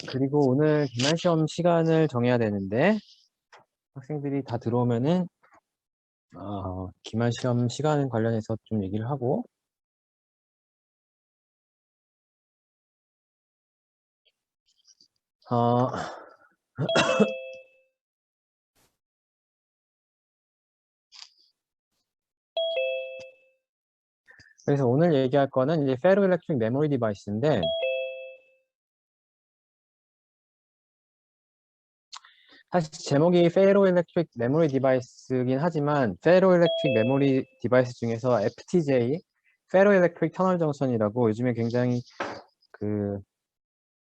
그리고 오늘 기말시험 시간을 정해야 되는데 학생들이 다 들어오면은 기말시험 시간 관련해서 좀 얘기를 하고 어, 그래서 오늘 얘기할 거는 이제 페로일렉트릭 메모리 디바이스인데 사실 제목이 페로일렉트릭 메모리 디바이스긴 하지만 페로일렉트릭 메모리 디바이스 중에서 FTJ 페로일렉트릭 터널 정션이라고 요즘에 굉장히 그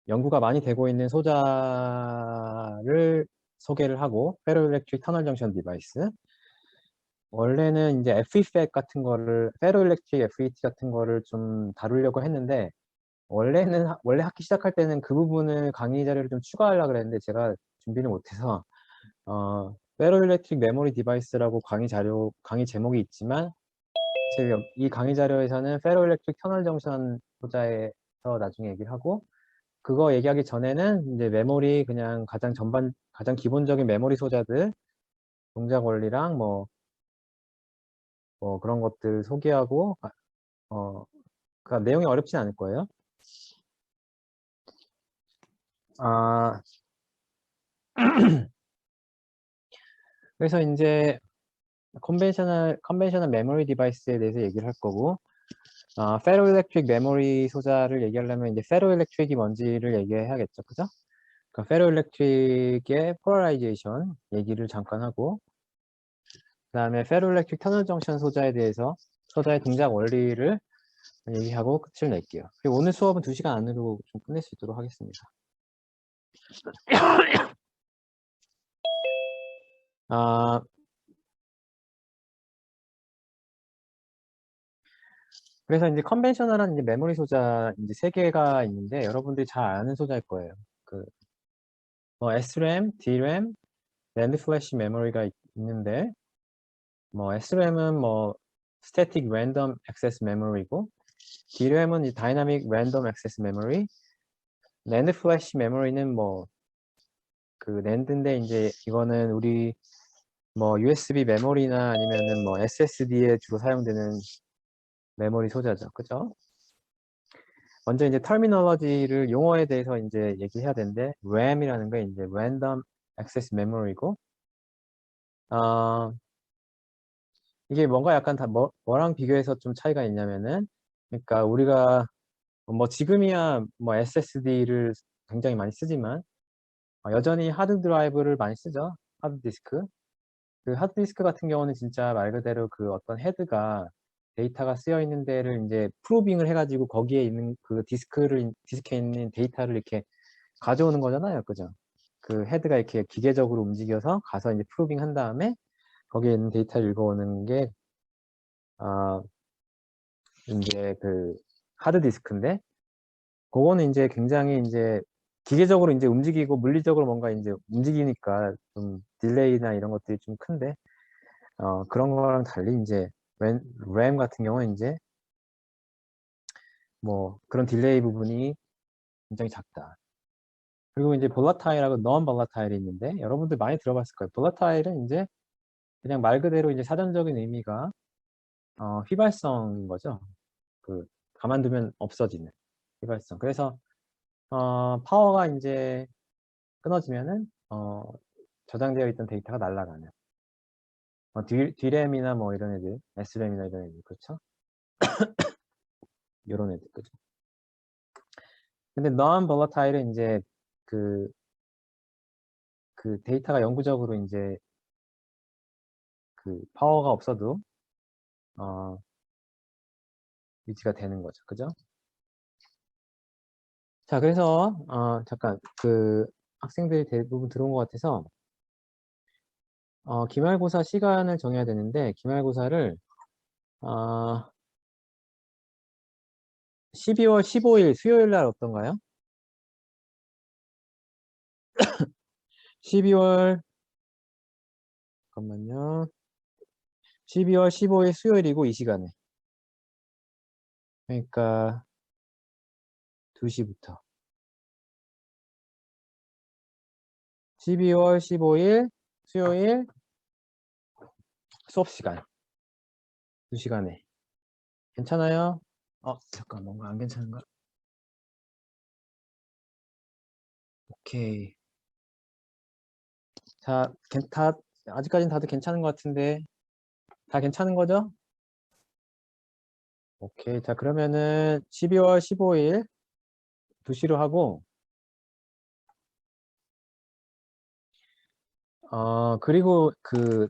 연구가 많이 되고 있는 소자를 소개를 하고 페로일렉트릭 터널 정션 디바이스 원래는 이제 FEFET 같은 거를 페로일렉트릭 FET 같은 거를 좀 다루려고 했는데 원래 학기 시작할 때는 그 부분을 강의 자료를 좀 추가하려고 그랬는데 제가 준비를 못해서 페로일렉트릭 메모리 디바이스라고 강의 제목이 있지만 지금 이 강의 자료에서는 페로일렉트릭 터널 정션 소자에서 나중에 얘기를 하고 그거 얘기하기 전에는 이제 메모리 그냥 가장 기본적인 메모리 소자들 동작 원리랑 뭐 그런 것들 소개하고 그러니까 내용이 어렵진 않을 거예요. 아, 그래서 이제 컨벤셔널 메모리 디바이스에 대해서 얘기를 할 거고, 페로일렉트릭 메모리 소자를 얘기하려면 이제 페로일렉트릭이 뭔지를 얘기해야겠죠, 그죠? 그러니까 페로일렉트릭의 폴라라이제이션 얘기를 잠깐 하고, 그다음에 페로일렉트릭 터널 정션 소자에 대해서 소자의 동작 원리를 얘기하고 끝을 낼게요. 그리고 오늘 수업은 2시간 안으로 좀 끝낼 수 있도록 하겠습니다. 아, 그래서 이제 컨벤셔널한 이제 메모리 소자 이제 3개가 있는데 여러분들이 잘 아는 소자일 거예요. SRAM, DRAM, NAND 플래시 메모리가 있는데 SRAM은 Static Random Access Memory고 DRAM은 Dynamic Random Access Memory, NAND 플래시 메모리는 NAND인데 이제 이거는 우리 USB 메모리나 아니면은 SSD에 주로 사용되는 메모리 소자죠. 그죠? 먼저 이제 터미널러지를 용어에 대해서 이제 얘기해야 되는데 RAM이라는 게 이제 Random Access Memory고 이게 뭔가 약간 뭐랑 비교해서 좀 차이가 있냐면은 그러니까 우리가 지금이야 SSD를 굉장히 많이 쓰지만 여전히 하드 드라이브를 많이 쓰죠. 하드 디스크. 그 하드 디스크 같은 경우는 진짜 말 그대로 그 어떤 헤드가 데이터가 쓰여 있는 데를 이제 프로빙을 해가지고 거기에 있는 그 디스크에 있는 데이터를 이렇게 가져오는 거잖아요. 그죠? 그 헤드가 이렇게 기계적으로 움직여서 가서 이제 프로빙 한 다음에 거기에 있는 데이터를 읽어오는 게, 이제 그 하드 디스크인데, 그거는 이제 굉장히 이제 기계적으로 이제 움직이고 물리적으로 뭔가 이제 움직이니까 좀 딜레이나 이런 것들이 좀 큰데, 그런 거랑 달리 이제 램 같은 경우는 이제 그런 딜레이 부분이 굉장히 작다. 그리고 이제 볼라타일하고 non 볼라타일이 있는데 여러분들 많이 들어봤을 거예요. 볼라타일은 이제 그냥 말 그대로 이제 사전적인 의미가 휘발성인 거죠. 가만두면 없어지는 휘발성. 그래서 파워가 이제 끊어지면은 저장되어 있던 데이터가 날아가는 D램이나 이런 애들, S램이나 이런 애들 그렇죠? 이런 애들 그죠? 근데 non volatile은 이제 그, 그 데이터가 영구적으로 이제 그 파워가 없어도 어, 유지가 되는 거죠. 그죠? 자, 그래서 잠깐 그 학생들이 대부분 들어온 것 같아서 기말고사 시간을 정해야 되는데 기말고사를 어, 12월 15일 수요일 날 어떤가요? 12월 잠깐만요. 12월 15일 수요일이고 이 시간에 그러니까 2시부터 12월 15일 수요일 수업 시간 2시간에 괜찮아요? 잠깐 뭔가 안 괜찮은가? 오케이. 자, 아직까지는 다들 괜찮은 것 같은데 다 괜찮은 거죠? 오케이. 자, 그러면은 12월 15일 2시로 하고 그리고 그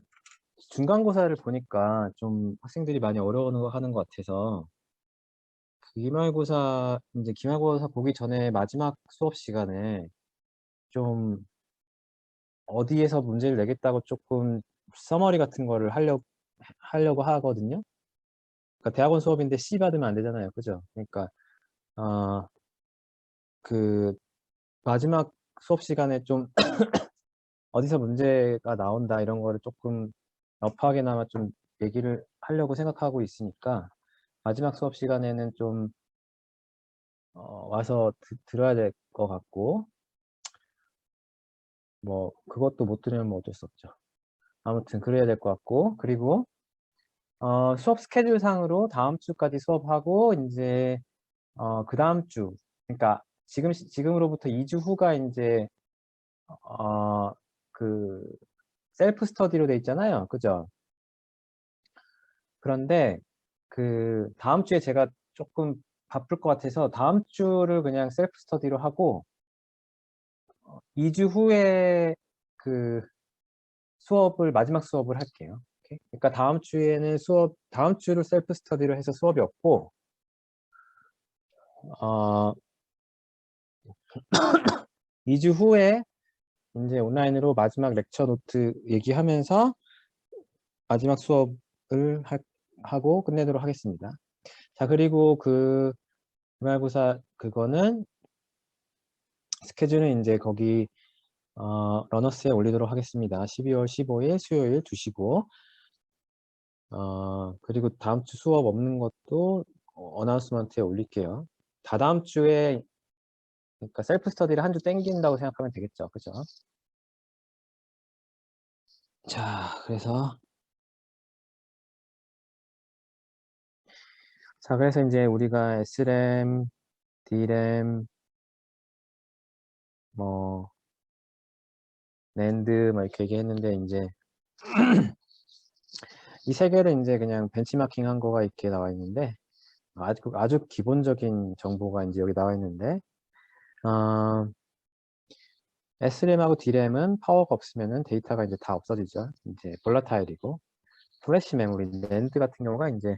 중간고사를 보니까 좀 학생들이 많이 어려워하는 것 같아서 기말고사 보기 전에 마지막 수업 시간에 좀 어디에서 문제를 내겠다고 조금 서머리 같은 거를 하려고 하거든요. 그러니까 대학원 수업인데 C 받으면 안 되잖아요. 그죠? 그러니까 어, 그 마지막 수업 시간에 좀 어디서 문제가 나온다 이런 거를 조금 러프하게나마 좀 얘기를 하려고 생각하고 있으니까 마지막 수업 시간에는 좀 와서 들어야 될 것 같고 뭐 그것도 못 들으면 뭐 어쩔 수 없죠. 아무튼 그래야 될 것 같고 그리고 수업 스케줄 상으로 다음 주까지 수업하고 이제 그 다음 주 그러니까 지금으로부터 2주 후가 이제 그 셀프 스터디로 돼 있잖아요. 그죠? 그런데 그 다음 주에 제가 조금 바쁠 것 같아서 다음 주를 그냥 셀프 스터디로 하고 2주 후에 그 마지막 수업을 할게요. 오케이? 그러니까 다음 주를 셀프 스터디로 해서 수업이 없고, 어, 2주 후에 이제 온라인으로 마지막 렉처 노트 얘기하면서 마지막 수업을 하고 끝내도록 하겠습니다. 자, 그리고 기말고사 그거는 스케줄은 이제 거기 러너스에 올리도록 하겠습니다. 12월 15일 수요일 2시고 그리고 다음 주 수업 없는 것도 어나운스먼트에 올릴게요. 다다음 주에 그러니까 셀프 스터디를 한 주 땡긴다고 생각하면 되겠죠. 그죠? 자, 그래서 이제 우리가 SRAM, DRAM, 뭐 NAND 뭐 이렇게 얘기했는데 이제 이 세 개를 이제 그냥 벤치마킹 한 거가 이렇게 나와 있는데 아주 기본적인 정보가 이제 여기 나와 있는데 어, SRAM하고 DRAM은 파워가 없으면은 데이터가 이제 다 없어지죠. 이제 볼라타일이고 플래시 메모리, NAND 같은 경우가 이제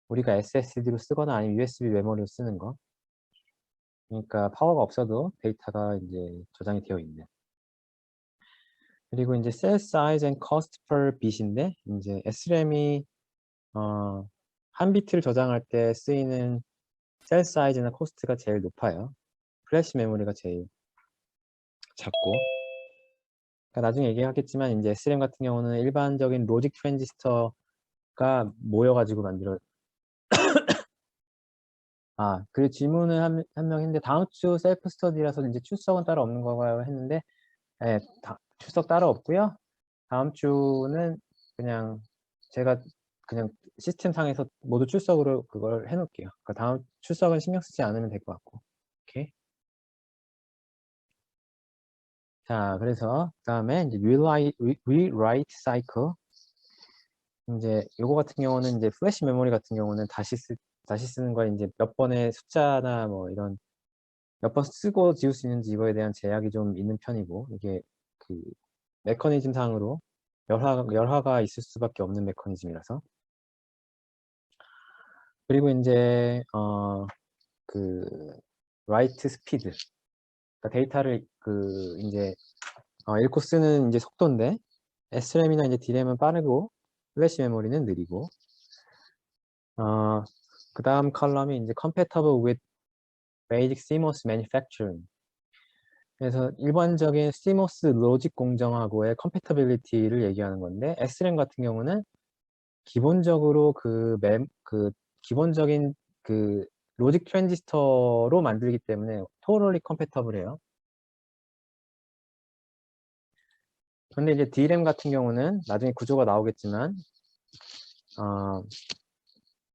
우리가 SSD로 쓰거나 아니면 USB 메모리로 쓰는 거. 그러니까 파워가 없어도 데이터가 이제 저장이 되어 있는. 그리고 이제 cell size and cost per bit인데 이제 SRAM이 한 비트를 저장할 때 쓰이는 셀 사이즈나 코스트가 제일 높아요. 플래시 메모리가 제일 작고. 그러니까 나중에 얘기하겠지만 이제 SRAM 같은 경우는 일반적인 로직 트랜지스터가 모여가지고 그리고 질문을 한 명 했는데 다음 주 셀프 스터디라서 이제 출석은 따로 없는 건가요? 했는데 출석 따로 없고요. 다음 주는 그냥 제가 그냥 시스템 상에서 모두 출석으로 그걸 해놓을게요. 그러니까 다음 출석은 신경 쓰지 않으면 될 것 같고. 오케이. 자, 그래서 그다음에 이제 rewrite cycle. 이제 요거 같은 경우는 이제 플래시 메모리 같은 경우는 다시 쓰는 거 이제 몇 번의 숫자나 뭐 이런 몇 번 쓰고 지울 수 있는지 이거에 대한 제약이 좀 있는 편이고 이게 그 메커니즘 상으로 열화가 있을 수밖에 없는 메커니즘이라서 그리고 이제 그 write speed 그러니까 데이터를 이제 읽고 쓰는 이제 속도인데 SRAM이나 이제 DRAM은 빠르고 플래시 메모리는 느리고 그 다음 컬럼이 이제 compatible with basic CMOS manufacturing 그래서 일반적인 CMOS 로직 공정하고의 compatibility를 얘기하는 건데 SRAM 같은 경우는 기본적으로 그 기본적인 그 로직 트랜지스터로 만들기 때문에 totally compatible해요. 근데 이제 DRAM 같은 경우는 나중에 구조가 나오겠지만,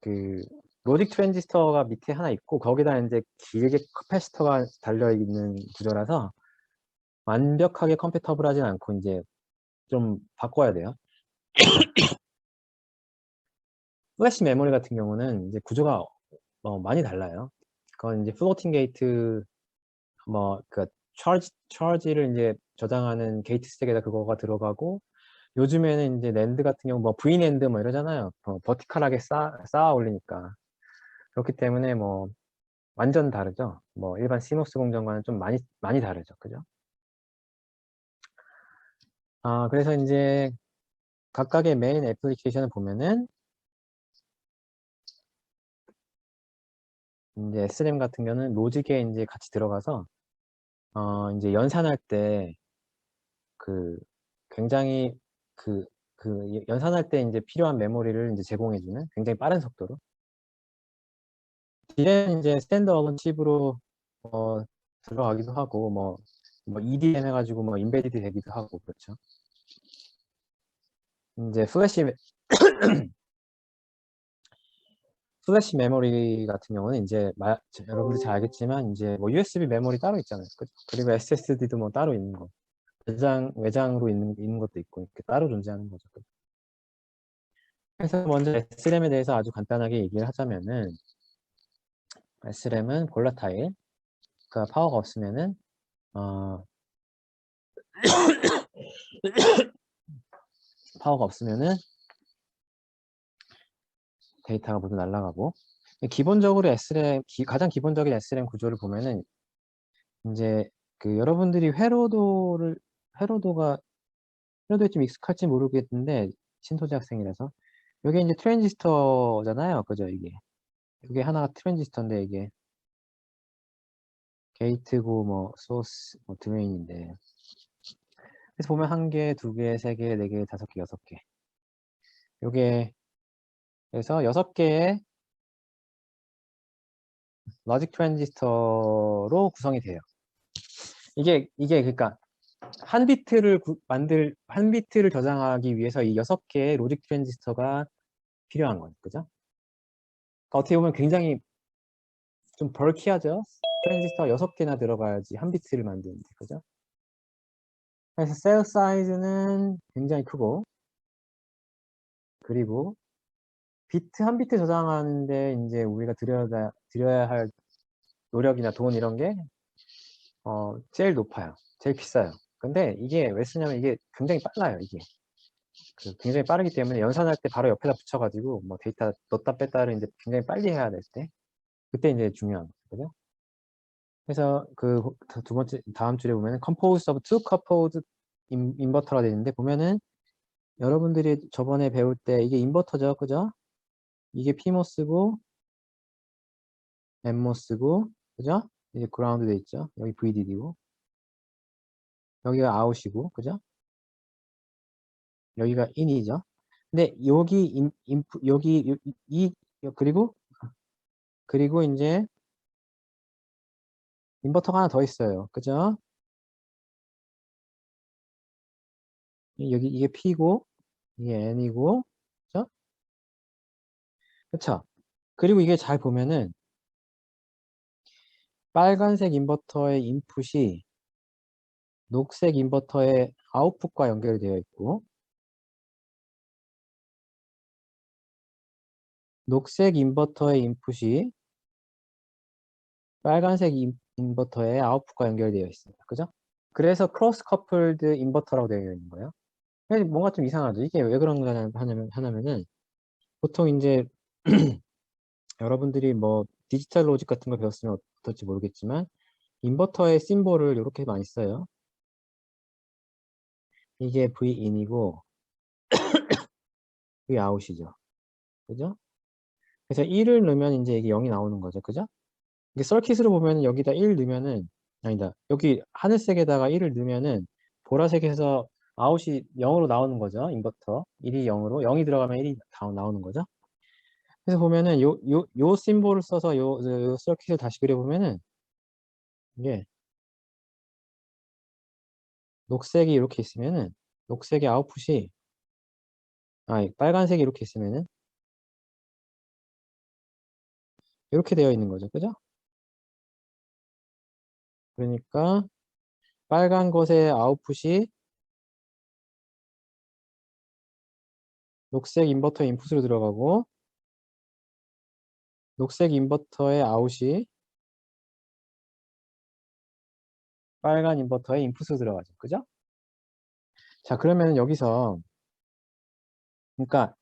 그 로직 트랜지스터가 밑에 하나 있고 거기다 이제 길게 커패시터가 달려 있는 구조라서 완벽하게 컴패터블하진 않고 이제 좀 바꿔야 돼요. 플래시 메모리 같은 경우는 이제 구조가 많이 달라요. 그건 이제 플로팅 게이트 그 차지를 이제 저장하는 게이트 스택에다 그거가 들어가고, 요즘에는 이제 낸드 같은 경우 V 낸드 이러잖아요. 버티컬하게 쌓아 올리니까. 그렇기 때문에 완전 다르죠. 일반 시모스 공정과는 좀 많이 다르죠. 그죠? 그래서 이제 각각의 메인 애플리케이션을 보면은 이제 SRAM 같은 경우는 로직에 이제 같이 들어가서 이제 연산할 때 굉장히 연산할 때 이제 필요한 메모리를 이제 제공해주는 굉장히 빠른 속도로. DRAM 이제 스탠드얼론 칩으로 들어가기도 하고 EDM 해가지고 인베디드 되기도 하고 그렇죠. 이제 플래시 메모리 같은 경우는 이제 여러분들 잘 알겠지만 이제 USB 메모리 따로 있잖아요. 그리고 SSD도 따로 있는 거. 외장으로 있는 것도 있고 이렇게 따로 존재하는 거죠. 그래서 먼저 SRAM에 대해서 아주 간단하게 얘기를 하자면은, SRAM은 볼라타일, 그러니까 파워가 없으면은 파워가 없으면은 데이터가 모두 날아가고, 기본적으로 가장 기본적인 SRAM 구조를 보면은 이제 여러분들이 회로도에 좀 익숙할지 모르겠는데 신소재 학생이라서 여기 이제 트랜지스터잖아요. 그죠? 이게 하나가 트랜지스터인데 이게 게이트고 소스 드레인인데, 그래서 보면 1개, 2개, 3개, 4개, 5개, 6개. 요게 그래서 6개의 로직 트랜지스터로 구성이 돼요. 이게 그러니까 한 비트를 저장하기 위해서 이 6개의 로직 트랜지스터가 필요한 거예요. 그죠? 그러니까 어떻게 보면 굉장히 좀 벌키하죠? 트랜지스터가 6개나 들어가야지 한 비트를 만드는데. 그죠? 그래서 셀 사이즈는 굉장히 크고, 그리고 한 비트 저장하는데 이제 우리가 들여야 할 노력이나 돈 이런 게 제일 높아요. 제일 비싸요. 근데 이게 왜 쓰냐면 이게 굉장히 빨라요. 이게 굉장히 빠르기 때문에 연산할 때 바로 옆에다 붙여가지고 데이터 넣었다 뺐다를 이제 굉장히 빨리 해야 될 때, 그때 이제 중요한 거죠. 그래서 두 번째 다음 줄에 보면은 composed of two coupled 인버터가 되어 있는데, 보면은 여러분들이 저번에 배울 때 이게 인버터죠. 그죠? 이게 PMOS고 NMOS고, 그죠? 이제 그라운드 돼 있죠. 여기 VDD고, 여기가 아웃이고, 그죠? 여기가 인이죠. 근데 여기 여기 그리고 이제 인버터가 하나 더 있어요. 그죠? 이게 P고 이게 N이고, 그죠? 그쵸? 그리고 이게 잘 보면은 빨간색 인버터의 인풋이 녹색 인버터의 아웃풋과 연결되어 있고, 녹색 인버터의 인풋이 빨간색 인버터의 아웃풋과 연결되어 있습니다. 그죠? 그래서 크로스 커플드 인버터라고 되어 있는 거예요. 근데 뭔가 좀 이상하죠. 이게 왜 그런 거 하냐면은 보통 이제 여러분들이 디지털 로직 같은 거 배웠으면 어떨지 모르겠지만 인버터의 심볼을 이렇게 많이 써요. 이게 Vin이고 Vout이죠. 그죠? 그래서 1을 넣으면 이제 이게 0이 나오는 거죠. 그죠? 이게 서킷으로 보면 여기다 1 넣으면은, 아니다. 여기 하늘색에다가 1을 넣으면은 보라색에서 아웃이 0으로 나오는 거죠. 인버터. 1이 0으로. 0이 들어가면 1이 나오는 거죠. 그래서 보면은 요 심볼을 써서 요 서킷을 다시 그려보면은 이게 녹색이 이렇게 있으면은 녹색의 아웃풋이, 빨간색이 이렇게 있으면은 이렇게 되어 있는 거죠. 그죠? 그러니까 빨간 것의 아웃풋이 녹색 인버터 인풋으로 들어가고, 녹색 인버터의 아웃이 빨간 인버터의 인풋으로 들어가죠. 그죠? 자, 그러면 여기서, 그러니까,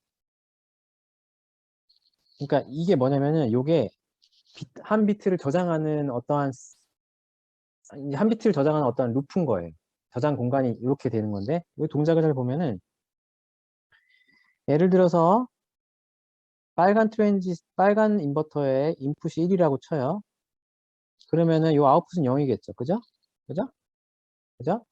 그러니까 이게 뭐냐면은 요게 한 비트를 저장하는 한 비트를 저장하는 어떠한 루프인 거예요. 저장 공간이 이렇게 되는 건데, 이 동작을 잘 보면은, 예를 들어서 빨간 인버터의 인풋이 1이라고 쳐요. 그러면은 요 아웃풋은 0이겠죠. 그죠? 그죠? 그죠?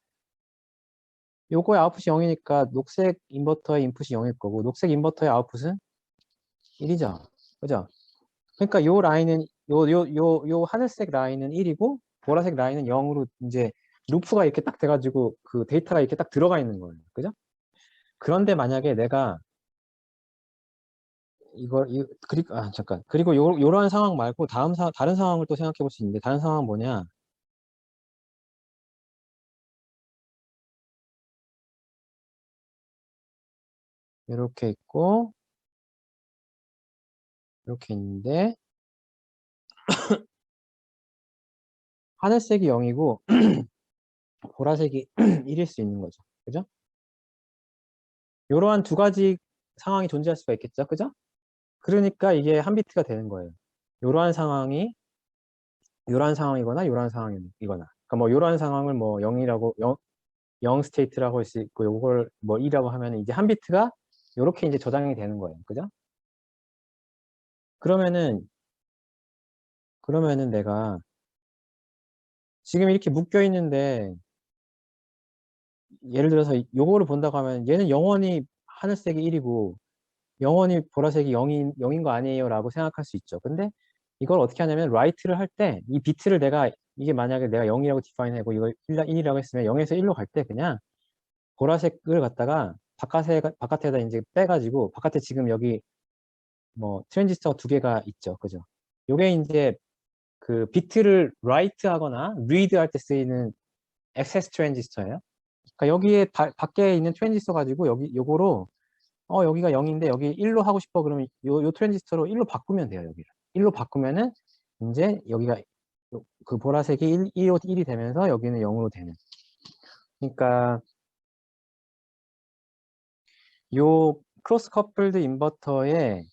요거의 아웃풋이 0이니까 녹색 인버터의 인풋이 0일 거고, 녹색 인버터의 아웃풋은 1이죠. 그죠? 그러니까 요 라인은, 요 하늘색 라인은 1이고, 보라색 라인은 0으로 이제 루프가 이렇게 딱 돼가지고 그 데이터가 이렇게 딱 들어가 있는 거예요. 그죠? 그런데 만약에 내가 그리고, 잠깐. 그리고 요러한 상황 말고 다른 상황을 또 생각해 볼 수 있는데, 다른 상황은 뭐냐? 이렇게 있고, 이렇게 있는데, 하늘색이 0이고, 보라색이 1일 수 있는 거죠. 그죠? 이러한 두 가지 상황이 존재할 수가 있겠죠. 그죠? 그러니까 이게 한 비트가 되는 거예요. 이러한 상황이, 이러한 상황이거나, 이러한 상황이거나. 그러니까 뭐, 이러한 상황을 뭐, 0 스테이트라고 할 수 있고, 요걸 뭐, 2라고 하면 이제 한 비트가 이렇게 이제 저장이 되는 거예요. 그죠? 그러면은, 내가 지금 이렇게 묶여 있는데, 예를 들어서 요거를 본다고 하면 얘는 영원히 하늘색이 1이고 영원히 보라색이 0인 거 아니에요 라고 생각할 수 있죠. 근데 이걸 어떻게 하냐면 write를 할 때 이 비트를 이게 만약에 내가 0이라고 디파인하고 이걸 1이라고 했으면 0에서 1로 갈 때 그냥 보라색을 갖다가 바깥에다 이제 빼가지고 바깥에 지금 여기 뭐 트랜지스터 두 개가 있죠. 그죠? 요게 이제 그 비트를 write 하거나 read 할 때 쓰이는 액세스 트랜지스터예요. 그러니까 여기에 밖에 있는 트랜지스터 가지고 요거로 여기가 0인데 여기 1로 하고 싶어 그러면 요 트랜지스터로 1로 바꾸면 돼요. 여기를 1로 바꾸면은 이제 여기가 그 보라색이 1이 되면서 여기는 0으로 되는. 그러니까 요 크로스 커플드 인버터에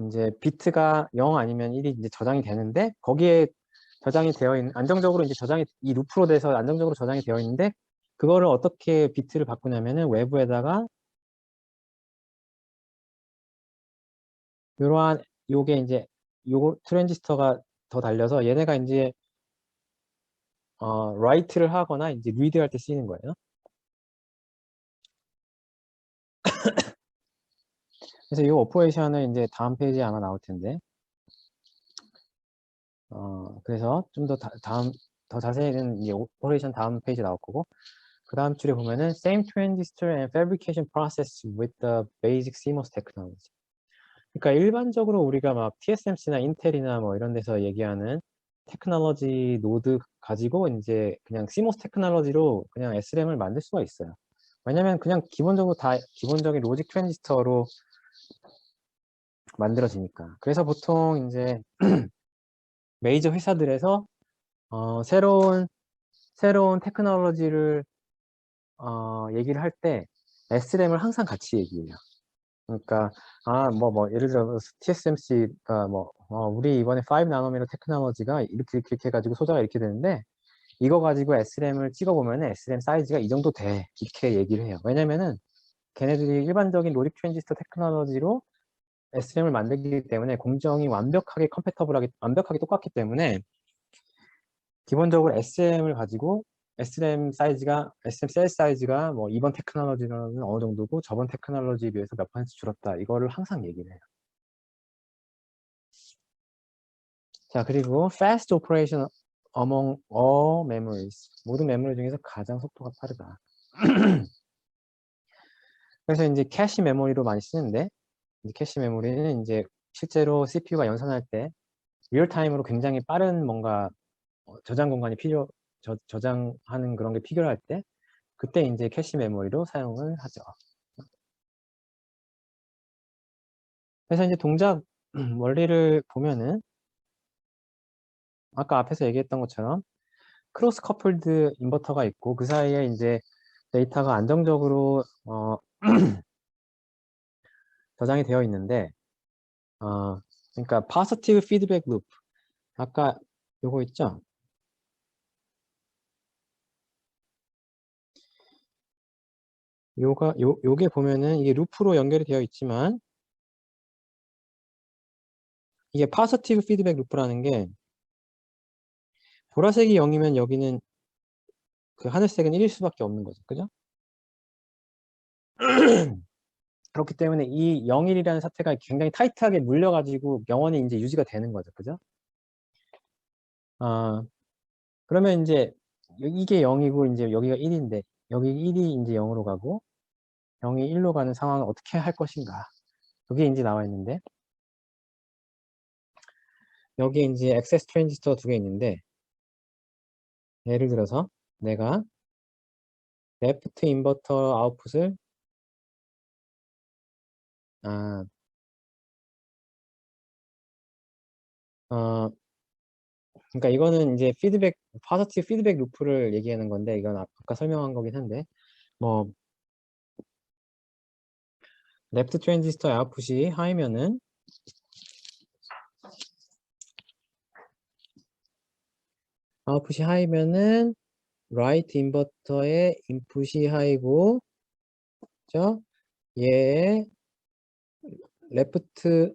이제 비트가 0 아니면 1이 이제 저장이 되는데 거기에 저장이 되어 있는 안정적으로 이제 이 루프로 돼서 안정적으로 저장이 되어 있는데 그거를 어떻게 비트를 바꾸냐면은 외부에다가 이러한 요게 이제 요 트랜지스터가 더 달려서 얘네가 이제 write를 하거나 이제 read 할 때 쓰이는 거예요. 그래서 이 오퍼레이션은 이제 다음 페이지에 아마 나올 텐데 그래서 좀 더 더 자세히는 이제 오퍼레이션 다음 페이지 나올 거고 그 다음 줄에 보면은 same transistor and fabrication process with the basic CMOS technology. 그러니까 일반적으로 우리가 막 TSMC나 인텔이나 뭐 이런 데서 얘기하는 테크놀로지 노드 가지고 이제 그냥 CMOS 테크놀로지로 그냥 SRAM을 만들 수가 있어요. 왜냐면 그냥 기본적으로 다 기본적인 로직 트랜지스터로 만들어지니까. 그래서 보통 이제 메이저 회사들에서 새로운 테크놀로지를 얘기를 할 때 SRAM을 항상 같이 얘기해요. 그러니까 예를 들어 TSMC가 우리 이번에 5 나노미터 테크놀로지가 이렇게 해가지고 소자가 이렇게 되는데 이거 가지고 SRAM을 찍어보면 SRAM 사이즈가 이 정도 돼 이렇게 얘기를 해요. 왜냐면은 걔네들이 일반적인 로직 트랜지스터 테크놀로지로 SRAM을 만들기 때문에 공정이 완벽하게 똑같기 때문에 기본적으로 SRAM 셀 사이즈가 뭐 이번 테크놀로지는 어느 정도고 저번 테크놀로지에 비해서 몇 퍼센트 줄었다. 이거를 항상 얘기를 해요. 자, 그리고 fast operation among all memories. 모든 메모리 중에서 가장 속도가 빠르다. 그래서 이제 캐시 메모리로 많이 쓰는데, 이제 캐시 메모리는 이제 실제로 CPU가 연산할 때 리얼타임으로 굉장히 빠른 뭔가 저장 공간이 저장하는 그런 게 필요할 때, 그때 이제 캐시 메모리로 사용을 하죠. 그래서 이제 동작 원리를 보면은 아까 앞에서 얘기했던 것처럼 크로스 커플드 인버터가 있고 그 사이에 이제 데이터가 안정적으로 저장이 되어 있는데 그러니까 positive feedback loop 아까 요거 있죠? 요게 보면은 이게 루프로 연결이 되어 있지만 이게 positive feedback loop라는 게 보라색이 0이면 여기는 그 하늘색은 1일 수밖에 없는 거죠. 그죠? 그렇기 때문에 이 0일이라는 사태가 굉장히 타이트하게 물려가지고 영원히 이제 유지가 되는 거죠. 그죠? 그러면 이제 이게 0이고 이제 여기가 1인데 여기 1이 이제 0으로 가고 0이 1로 가는 상황을 어떻게 할 것인가? 그게 이제 나와 있는데 여기에 이제 액세스 트랜지스터 두 개 있는데 예를 들어서 내가 레프트 인버터 아웃풋을 아, 어, 그러니까 이거는 이제 포지티브 피드백 루프를 얘기하는 건데 이건 아까 설명한 거긴 한데 뭐 레프트 트랜지스터 아웃풋이 하이면은 라이트 인버터의 인풋이 하이고 죠? 얘의 레프트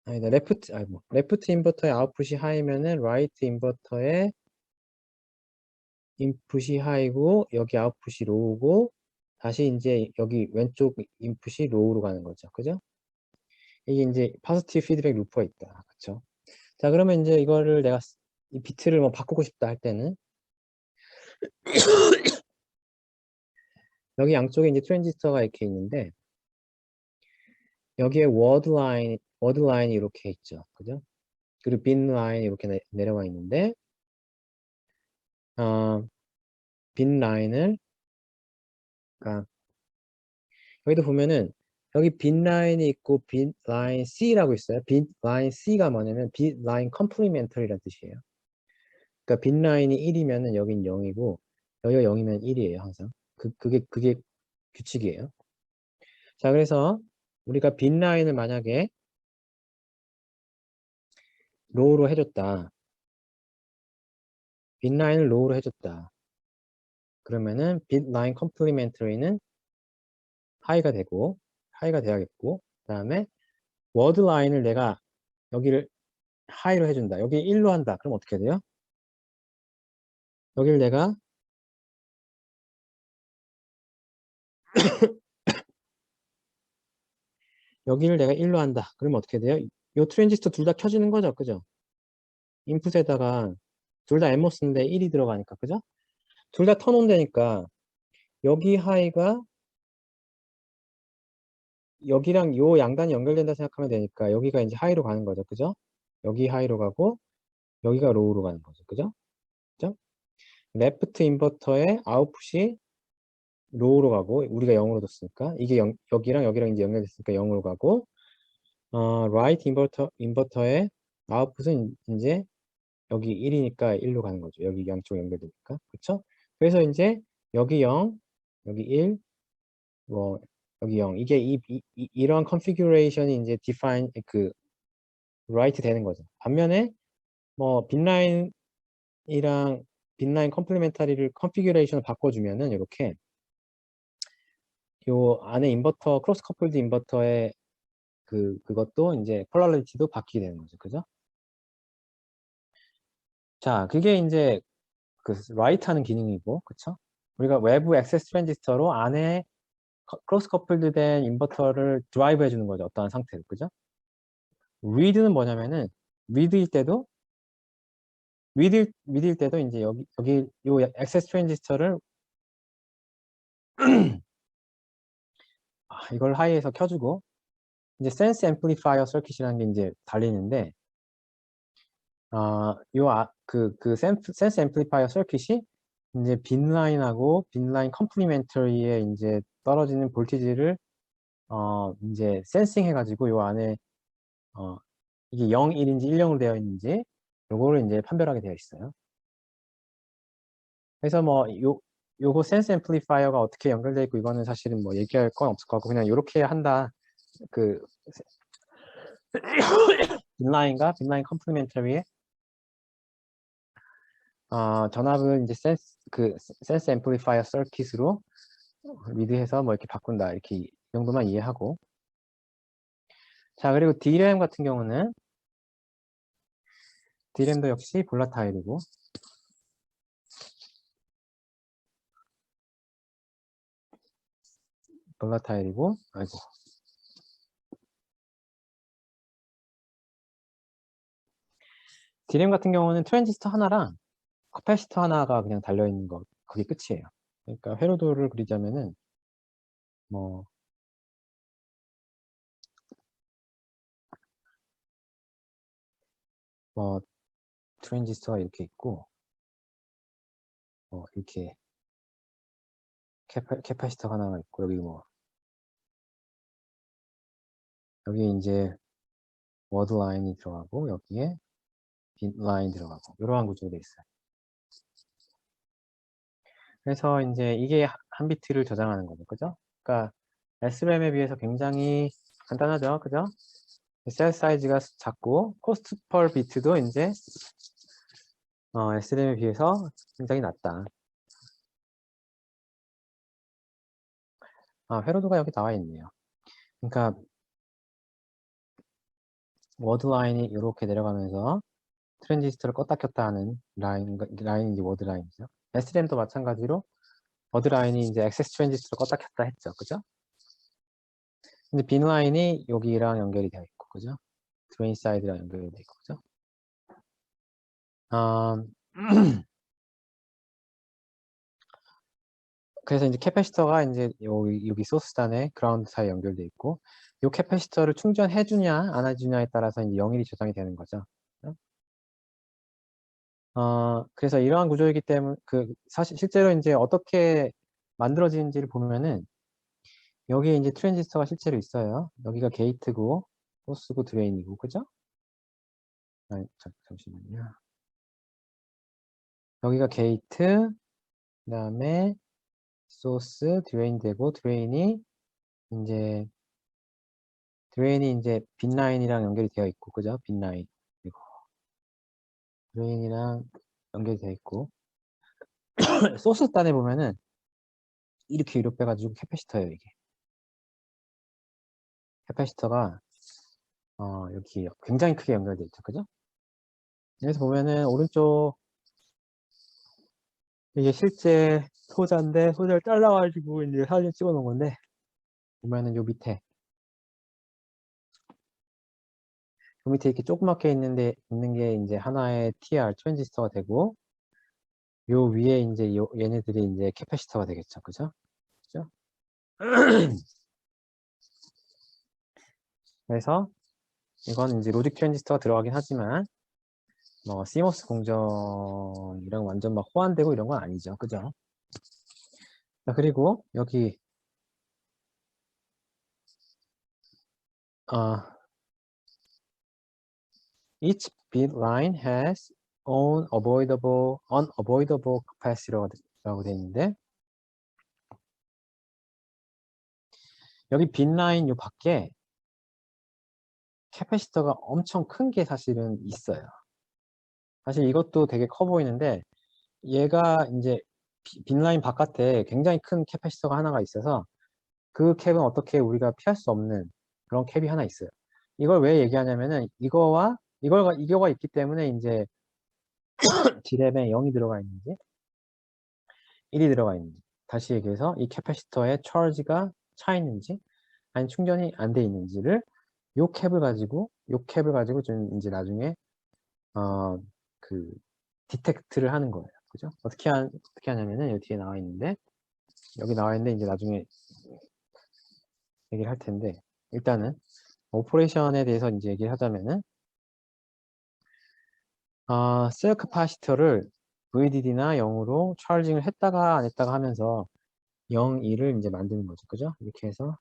아니다 레프트 인버터의 아웃풋이 하이면은 라이트 인버터의 인풋이 하이고 여기 아웃풋이 로우고 다시 이제 여기 왼쪽 인풋이 로우로 가는 거죠. 그죠? 이게 이제 포지티브 피드백 루프가 있다. 그렇죠? 자, 그러면 이제 이거를 내가 이 비트를 뭐 바꾸고 싶다 할 때는 여기 양쪽에 이제 트랜지스터가 이렇게 있는데 여기에 워드 라인이 이렇게 있죠. 그죠? 그리고 빈 라인이 이렇게 내려와 있는데 빈 라인을 그러니까 여기도 보면은 여기 빈 라인이 있고 빈 라인 C라고 있어요. 빈 라인 C가 뭐냐면 빈 라인 컴플리멘터리라는 뜻이에요. 그러니까 빈 라인이 1이면은 여긴 0이고 여기가 0이면 1이에요, 항상. 그게 규칙이에요. 자, 그래서 우리가 빈 라인을 만약에 로우로 해줬다. 빈 라인을 로우로 해줬다. 그러면은 빈 라인 컴플리멘터리는 하이가 돼야겠고 그다음에 워드 라인을 내가 여기를 하이로 해준다. 여기 1로 한다. 그럼 어떻게 돼요? 여기를 내가 여기를 내가 1로 한다. 그러면 어떻게 돼요? 이 트랜지스터 둘 다 켜지는 거죠. 그죠? 인풋에다가 둘 다 엠모스인데 1이 들어가니까. 그죠? 둘 다 턴온 되니까 여기 하이가 여기랑 요 양단이 연결된다 생각하면 되니까 여기가 이제 하이로 가는 거죠. 그죠? 여기 하이로 가고 여기가 로우로 가는 거죠. 그죠? 그죠? 레프트 인버터의 아웃풋이 로우로 가고 우리가 0으로 뒀으니까 이게 여기랑 이제 연결됐으니까 0으로 가고 라이트 인버터의 아웃풋은 이제 여기 1이니까 1로 가는 거죠. 여기 양쪽 연결되니까. 그쵸? 그래서 이제 여기 0, 여기 1, 뭐 여기 0. 이게 이러한 컨피규레이션이 이제 라이트 되는 거죠. 반면에 뭐 빈라인 컴플리멘타리를 컨피규레이션을 바꿔주면은 이렇게 요 안에 크로스 커플드 인버터의 그것도 이제 폴라리티도 바뀌게 되는 거죠. 그죠? 자, 그게 이제 라이트 하는 기능이고, 그쵸? 우리가 외부 액세스 트랜지스터로 안에 크로스 커플드 된 인버터를 드라이브 해주는 거죠. 어떠한 상태로. 그죠? 리드는 뭐냐면은, 리드일 때도, 리드일 때도 이제 여기 요 액세스 트랜지스터를 이걸 하이에서 켜주고 이제 센스 앰플리파이어 서킷이라는 게 이제 달리는데 그 센스 앰플리파이어 서킷이 이제 빈라인하고 빈라인 컴플리멘터리에 이제 떨어지는 볼티지를 이제 센싱 해가지고 요 안에 이게 0, 1인지 10으로 되어 있는지 요거를 이제 판별하게 되어 있어요. 그래서 뭐 요거 센스 앰플리파이어가 어떻게 연결되어 있고 이거는 사실은 뭐 얘기할 건 없을 것 같고 그냥 요렇게 한다. 그 빈라인과 빈라인 컴플리멘터리에 전압을 이제 센스 앰플리파이어 서킷으로 리드해서 뭐 이렇게 바꾼다. 이렇게 이 정도만 이해하고. 자, 그리고 D램 같은 경우는 D램도 역시 볼라타일이고 아이고. D램 같은 경우는 트랜지스터 하나랑 커패시터 하나가 그냥 달려있는 거, 그게 끝이에요. 그러니까 회로도를 그리자면은 뭐 트랜지스터가 이렇게 있고 이렇게 캐파시터 하나가 있고 여기 이제 워드 라인이 들어가고 여기에 빈 라인 들어가고 이러한 구조로 되어 있어요. 그래서 이제 이게 한 비트를 저장하는 거죠, 그죠? 그러니까 SRAM에 비해서 굉장히 간단하죠, 그죠? 셀 사이즈가 작고 코스트 펄 비트도 이제 SRAM에 비해서 굉장히 낮다. 회로도가 여기 나와 있네요. 그러니까 워드 라인이 이렇게 내려가면서 트랜지스터를 껐다 켰다 하는 라인이 이제 워드 라인이죠. SRAM도 마찬가지로 워드 라인이 이제 액세스 트랜지스터를 껐다 켰다 했죠, 그죠? 근데 빈 라인이 여기랑 연결이 되어 있고, 그죠? 드레인 사이드랑 연결이 되어 있고, 그죠? 그래서 이제 캐패시터가 이제 여기 소스단에 그라운드 사이에 연결돼 있고, 이 캐패시터를 충전해 주냐 안 해주냐에 따라서 이제 영일이 조정이 되는 거죠. 그래서 이러한 구조이기 때문에 사실 실제로 이제 어떻게 만들어지는지를 보면은 여기에 이제 트랜지스터가 실제로 있어요. 여기가 게이트고 소스고 드레인이고, 그죠? 잠시만요. 여기가 게이트, 그 다음에 소스, 드레인 되고, 드레인이 이제 빈 라인이랑 연결이 되어 있고, 그죠? 빈 라인. 그리고 드레인이랑 연결이 되어 있고, 소스 단에 보면은 이렇게 위로 빼가지고 캐패시터예요, 이게. 캐패시터가 여기 굉장히 크게 연결되어 있죠, 그죠? 여기서 보면은 오른쪽 이게 실제 소자인데 소자를 잘라가지고 이제 사진 찍어 놓은 건데 보면은 요 밑에 이렇게 조그맣게 있는 게 이제 하나의 TR 트랜지스터가 되고 요 위에 이제 얘네들이 이제 캐패시터가 되겠죠, 그죠? 그죠? 그래서 이건 이제 로직 트랜지스터가 들어가긴 하지만 뭐 CMOS 공정이랑 완전 막 호환되고 이런 건 아니죠, 그죠? 자, 그리고 여기 each bit line has unavoidable capacity라고 되어 있는데 여기 빈 라인 요 밖에 캐패시터가 엄청 큰 게 사실은 있어요. 사실 이것도 되게 커 보이는데 얘가 이제 빈 라인 바깥에 굉장히 큰 캐패시터가 하나가 있어서 그 캡은 어떻게 우리가 피할 수 없는 그런 캡이 하나 있어요. 이걸 왜 얘기하냐면은 이거가 있기 때문에 이제 D램에 0이 들어가 있는지 1이 들어가 있는지 다시 얘기해서 이 캐패시터에 차지가 차 있는지 아니 충전이 안 돼 있는지를 요 캡을 가지고 좀 이제 나중에 그 디텍트를 하는 거예요. 그죠? 어떻게 하냐면은 여기 뒤에 나와 있는데 여기 나와 있는데 이제 나중에 얘기를 할 텐데 일단은 오퍼레이션에 대해서 이제 얘기를 하자면은 셀 캐파시터를 VDD나 0으로 차징을 했다가 안 했다가 하면서 0, 2를 이제 만드는 거죠. 그죠? 이렇게 해서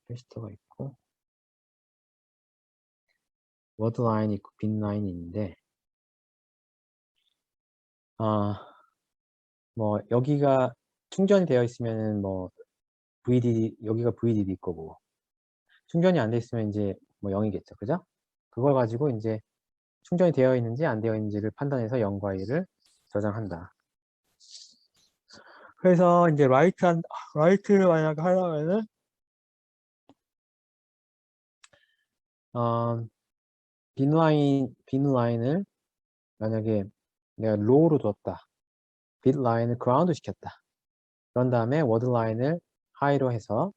캐파시터가 있고 워드 라인이 있고 빈 라인이 있는데 뭐 여기가 충전이 되어 있으면은 뭐 VDD 여기가 VDD 거고 충전이 안 돼 있으면 이제 뭐 0이겠죠. 그죠? 그걸 가지고 이제 충전이 되어 있는지 안 되어 있는지를 판단해서 0과 1을 저장한다. 그래서 이제 라이트를 만약 하려면은 빈 라인을 만약에 내가 로우로 뒀다. 빈 라인을 그라운드 시켰다. 그런 다음에 워드 라인을 하이로 해서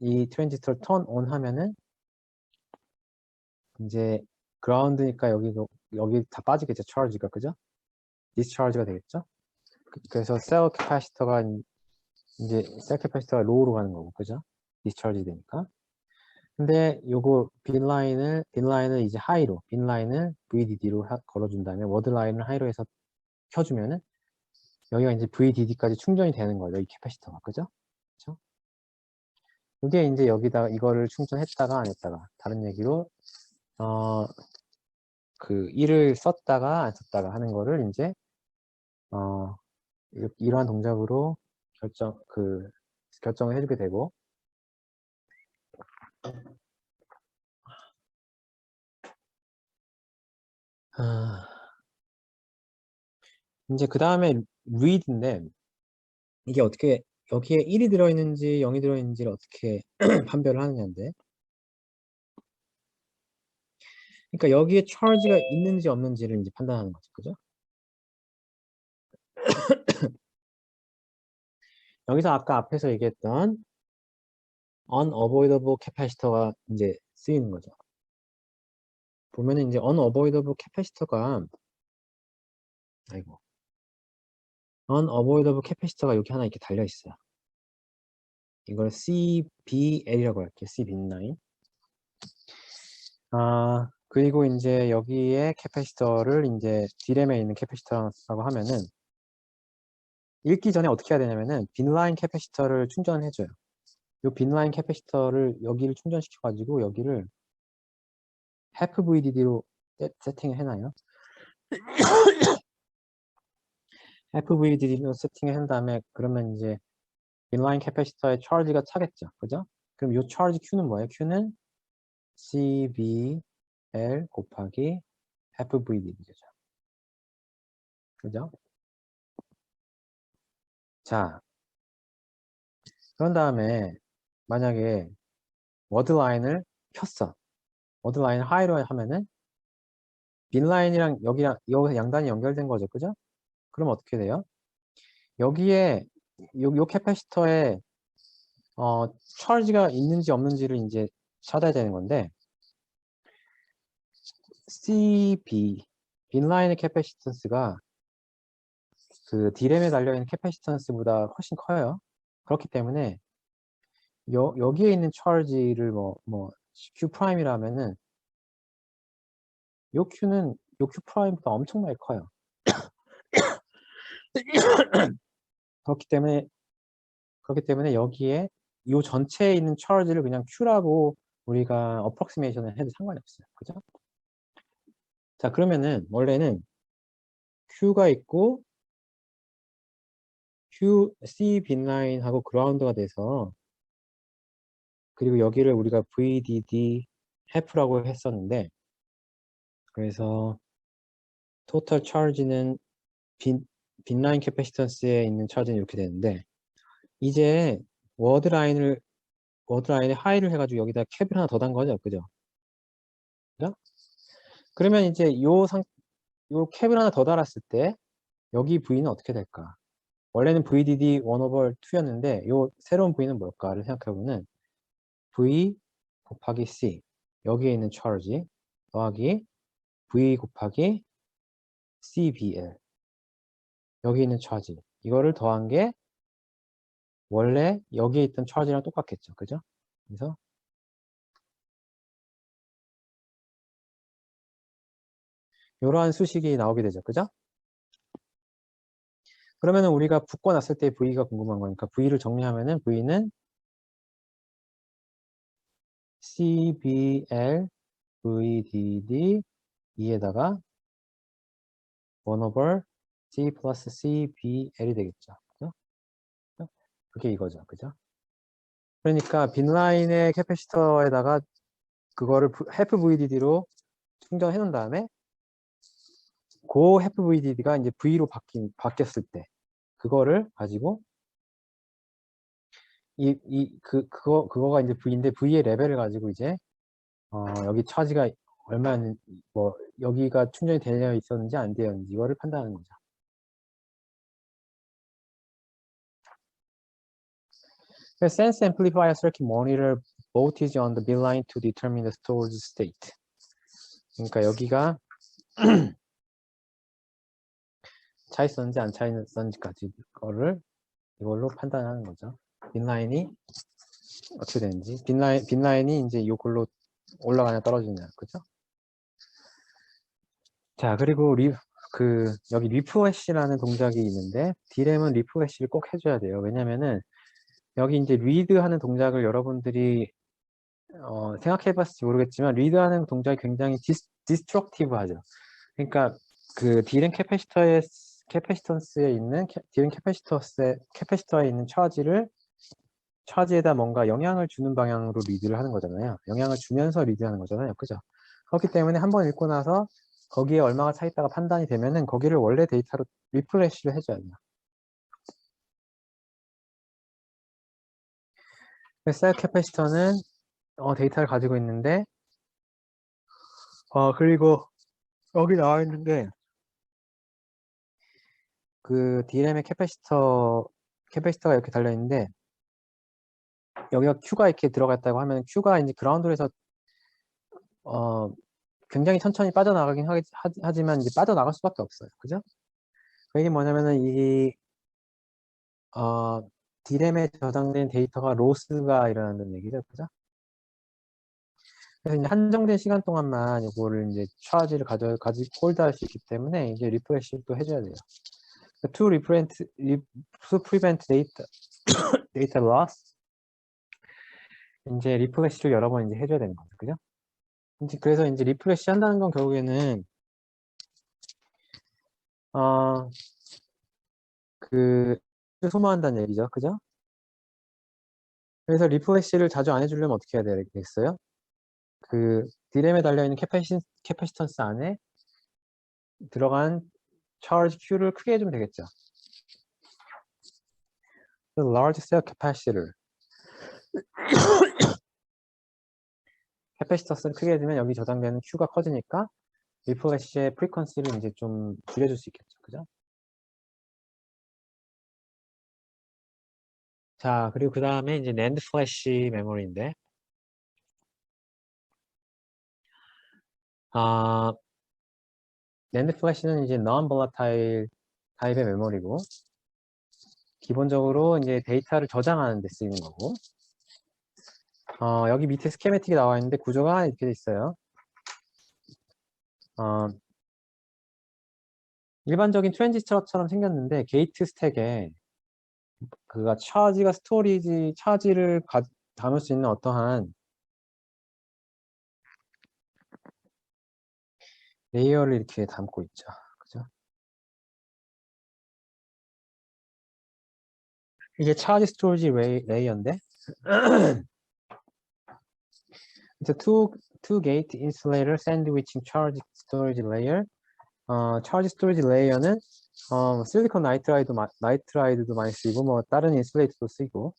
이 트랜지스터를 턴 온 하면은 이제 그라운드니까 여기 다 빠지겠죠. 차지가 그죠? 디스차지가 되겠죠? 그래서 셀 캐파시터가 이제 셀 캐파시터가 로우로 가는 거고 그죠? 디스차지 되니까. 근데 요거 빈라인을 이제 하이로 빈라인을 VDD로 걸어준 다음에 워드 라인을 하이로 해서 켜주면은 여기가 이제 VDD까지 충전이 되는 거죠. 이 캐파시터가 그죠? 그죠? 이게 이제 여기다가 이거를 충전했다가 안 했다가 다른 얘기로 그 1을 썼다가 안 썼다가 하는 거를 이제 어 이러한 동작으로 결정을 해주게 되고 아, 이제 그 다음에 read인데 이게 어떻게 여기에 1이 들어있는지 0이 들어있는지를 어떻게 판별을 하느냐인데 그러니까 여기에 charge가 있는지 없는지를 이제 판단하는 거죠. 그죠? 여기서 아까 앞에서 얘기했던 unavoidable capacitor가 이제 쓰이는 거죠. 보면은 이제 unavoidable capacitor가 unavoidable capacitor가 여기 하나 이렇게 달려 있어요. 이걸 CBL이라고 할게요. CB9. 그리고 이제 여기에 캐패시터를 이제 D램에 있는 캐패시터라고 하면은 읽기 전에 어떻게 해야 되냐면은 빈라인 캐패시터를 충전을 해줘요. 이 빈라인 캐패시터를 여기를 충전시켜 가지고 여기를 half VDD로 세팅을 해놔요. half VDD로 세팅을 한 다음에 그러면 이제 빈라인 캐패시터의 차지가 차겠죠. 그죠? 그럼 이 차지 Q는 뭐예요? Q는 CBL 곱하기 half VDD죠. 그죠? 자, 그런 다음에 만약에 워드 라인을 켰어. 워드 라인 하이로 하면은 빈 라인이랑 여기랑 여기서 양단이 연결된 거죠. 그죠? 그럼 어떻게 돼요? 여기에 요 캐패시터에 차지가 있는지 없는지를 이제 찾아야 되는 건데 CB 빈 라인의 캐패시턴스가 그 D램에 달려있는 캐패시턴스보다 훨씬 커요. 그렇기 때문에 여기에 있는 차지를 뭐 Q 프라임이라면은 요 Q는 요 Q 프라임보다 엄청나게 커요. 그렇기 때문에 여기에 이 전체에 있는 charge를 그냥 Q라고 우리가 어프록시메이션을 해도 상관이 없어요. 그죠? 자, 그러면은 원래는 Q가 있고 Q, C 빈라인하고 그라운드가 돼서 그리고 여기를 우리가 VDD half라고 했었는데 그래서 total charge는 빈라인 캐패시턴스에 있는 charge는 이렇게 되는데 이제 워드 라인에 하이를 해가지고 여기다 캡을 하나 더 단 거죠. 그죠? 그죠? 그러면 이제 요 캡을 하나 더 달았을 때 여기 V는 어떻게 될까? 원래는 VDD 1 over 2였는데 요 새로운 V는 뭘까를 생각해보면 V 곱하기 C 여기에 있는 charge 더하기 V 곱하기 CBL 여기 있는 charge 이거를 더한 게 원래 여기에 있던 charge랑 똑같겠죠. 그죠? 그래서 이러한 수식이 나오게 되죠. 그죠? 그러면은 우리가 묶어놨을 때 V가 궁금한 거니까 V를 정리하면은 V는 CBL VDD 2에다가 1 over C 플러스 CBL이 되겠죠. 그죠? 그게 이거죠. 그죠? 그러니까 빈라인의 캐패시터에다가 그거를 해프 VDD로 충전해 놓은 다음에 그 해프 VDD가 이제 V로 바뀌었을 때 그거를 가지고 그거가 이제 V인데 V의 레벨을 가지고 이제 여기 차지가 얼마였는지 뭐 여기가 충전이 되어 있었는지 안 되어 있는지 이거를 판단하는 거죠. The sense amplifier circuit monitor voltage on the bin-line to determine the storage state. 그러니까 여기가 차 있었는지 안 차 있었는지까지 거를 이걸로 판단하는 거죠. 빈라인이 어떻게 되는지 빈라인이 이제 이걸로 올라가냐 떨어지냐 그죠? 자 그리고 여기 리프레시라는 동작이 있는데 D램은 리프레시를 꼭 해줘야 돼요. 왜냐면은 여기 이제 리드하는 동작을 여러분들이 생각해봤을지 모르겠지만 리드하는 동작이 굉장히 디스트럭티브하죠. 그러니까 그 D램 캐패시턴스에 있는 D램 캐패시터에 있는 차지에다 뭔가 영향을 주는 방향으로 리드를 하는 거잖아요. 영향을 주면서 리드하는 거잖아요. 그죠? 그렇기 때문에 한번 읽고 나서 거기에 얼마가 차 있다가 판단이 되면은 거기를 원래 데이터로 리프레시를 해줘야 돼요. 셀 캐패시터는 데이터를 가지고 있는데 그리고 여기 나와 있는 게 그 D램의 캐패시터가 이렇게 달려 있는데 여기가 Q가 이렇게 들어갔다고 하면 Q가 이제 그라운드에서 굉장히 천천히 빠져나가긴 하지만 이제 빠져나갈 수밖에 없어요. 그죠? 그 얘기 뭐냐면은 D램에 저장된 데이터가 로스가 일어난다는 얘기죠. 그죠? 그래서 이제 한정된 시간 동안만 이거를 이제 차지를 홀드할 수 있기 때문에 이제 리프레시를 또 해줘야 돼요. To prevent data loss, 이제 리프레시를 여러 번 이제 해줘야 되는 거죠. 그죠? 그래서 이제 리프레시 한다는 건 결국에는, 그, 소모한다는 얘기죠. 그죠? 그래서 리프레시를 자주 안 해주려면 어떻게 해야 되겠어요? 그, D램에 달려있는 캐패시턴스 안에 들어간 charge Q를 크게 해주면 되겠죠. The large cell capacitor. 캐패시터스를 크게 해주면 여기 저장되는 Q가 커지니까 리프레시의 프리퀀시를 이제 좀 줄여줄 수 있겠죠. 그죠? 자, 그리고 그 다음에 이제 NAND 플래시 메모리인데, NAND 플래시는 이제 non-volatile 타입의 메모리고, 기본적으로 이제 데이터를 저장하는 데 쓰이는 거고, 여기 밑에 스케매틱이 나와 있는데 구조가 이렇게 돼 있어요. 일반적인 트랜지스터처럼 생겼는데 게이트 스택에 그가 차지를 담을 수 있는 어떠한 레이어를 이렇게 담고 있죠. 그죠? 이게 차지 스토리지 레이어인데 이제 two gate insulator sandwiching charge storage layer. charge storage layer는 실리콘 나이트라이드도 많이 쓰이고 뭐 다른 인슐레이터도 쓰이고.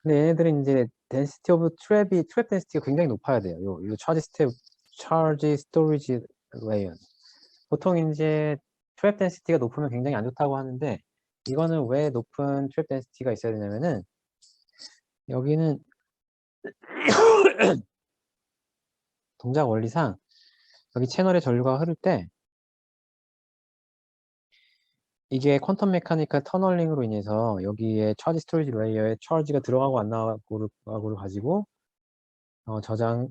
근데 얘네들은 이제 density of trap density가 굉장히 높아야 돼요. 요 charge storage layer. 보통 이제 트랩 덴시티가 높으면 굉장히 안 좋다고 하는데 이거는 왜 높은 트랩 덴시티가 있어야 되냐면은 여기는 동작 원리상 여기 채널에 전류가 흐를 때 이게 퀀텀 메카니컬 터널링으로 인해서 여기에 차지 스토리지 레이어에 차지가 들어가고 안 나가고를 가지고 저장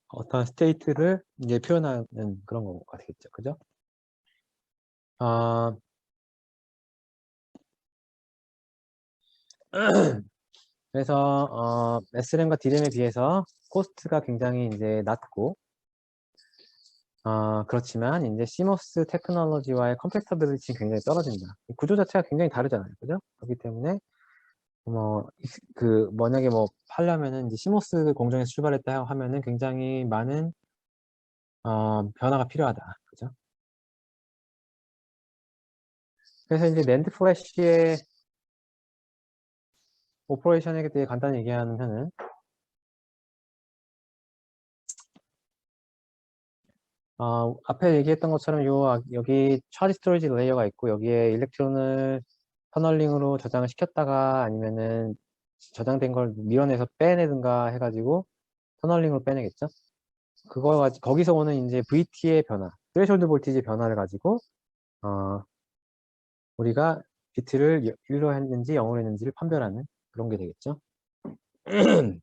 어떤 스테이트를 이제 표현하는 그런 거가 되겠죠. 그죠? 아, 그래서 SRAM과 DRAM에 비해서 코스트가 굉장히 이제 낮고 그렇지만 이제 CMOS 테크놀로지와의 컴패터빌리티는 굉장히 떨어진다. 구조 자체가 굉장히 다르잖아요. 그죠? 그렇기 때문에 만약에 하려면은 이제 CMOS 공정에서 출발했다 하면은 굉장히 많은 변화가 필요하다. 그죠? 그래서 이제 낸드 플래시의 오퍼레이션에 대해 간단히 얘기하면은 앞에 얘기했던 것처럼 여기 차지 스토리지 레이어가 있고 여기에 일렉트론을 터널링으로 저장을 시켰다가 아니면은 저장된 걸 밀어내서 빼내든가 해가지고 터널링으로 빼내겠죠. 거기서 오는 이제 VT의 변화, 스레셜드 볼티지 변화를 가지고 어, 우리가 비트를 1로 했는지 0으로 했는지를 판별하는 그런 게 되겠죠. 그래서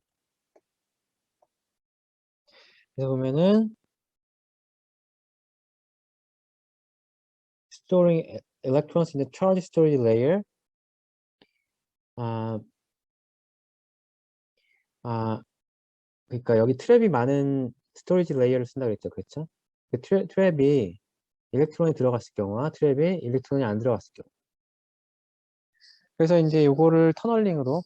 보면은 storing electrons in the charge storage layer 아, 아, 그러니까 여기 트랩이 많은 스토리지 레이어를 쓴다 그랬죠. 그렇죠? 그 트랩이 일렉트론이 들어갔을 경우와 트랩이 일렉트론이 안 들어갔을 경우. 그래서 이제 요거를 터널링으로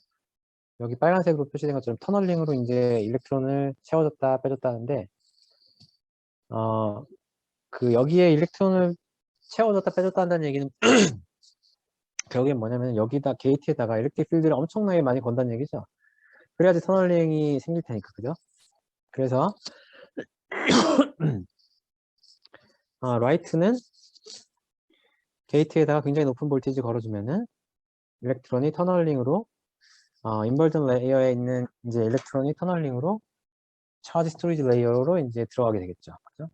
여기 빨간색으로 표시된 것처럼 터널링으로 이제 일렉트론을 채워줬다 빼줬다 하는데 여기에 일렉트론을 채워줬다 빼줬다 한다는 얘기는 결국엔 뭐냐면 여기다 게이트에다가 일렉트릭 필드를 엄청나게 많이 건다는 얘기죠. 그래야지 터널링이 생길 테니까 그죠? 그래서 라이트는 게이트에다가 굉장히 높은 볼티지 걸어주면은 일렉트론이 터널링으로 인벌전 레이어에 있는 이제 일렉트론이 터널링으로 차지 스토리지 레이어로 이제 들어가게 되겠죠. 그죠?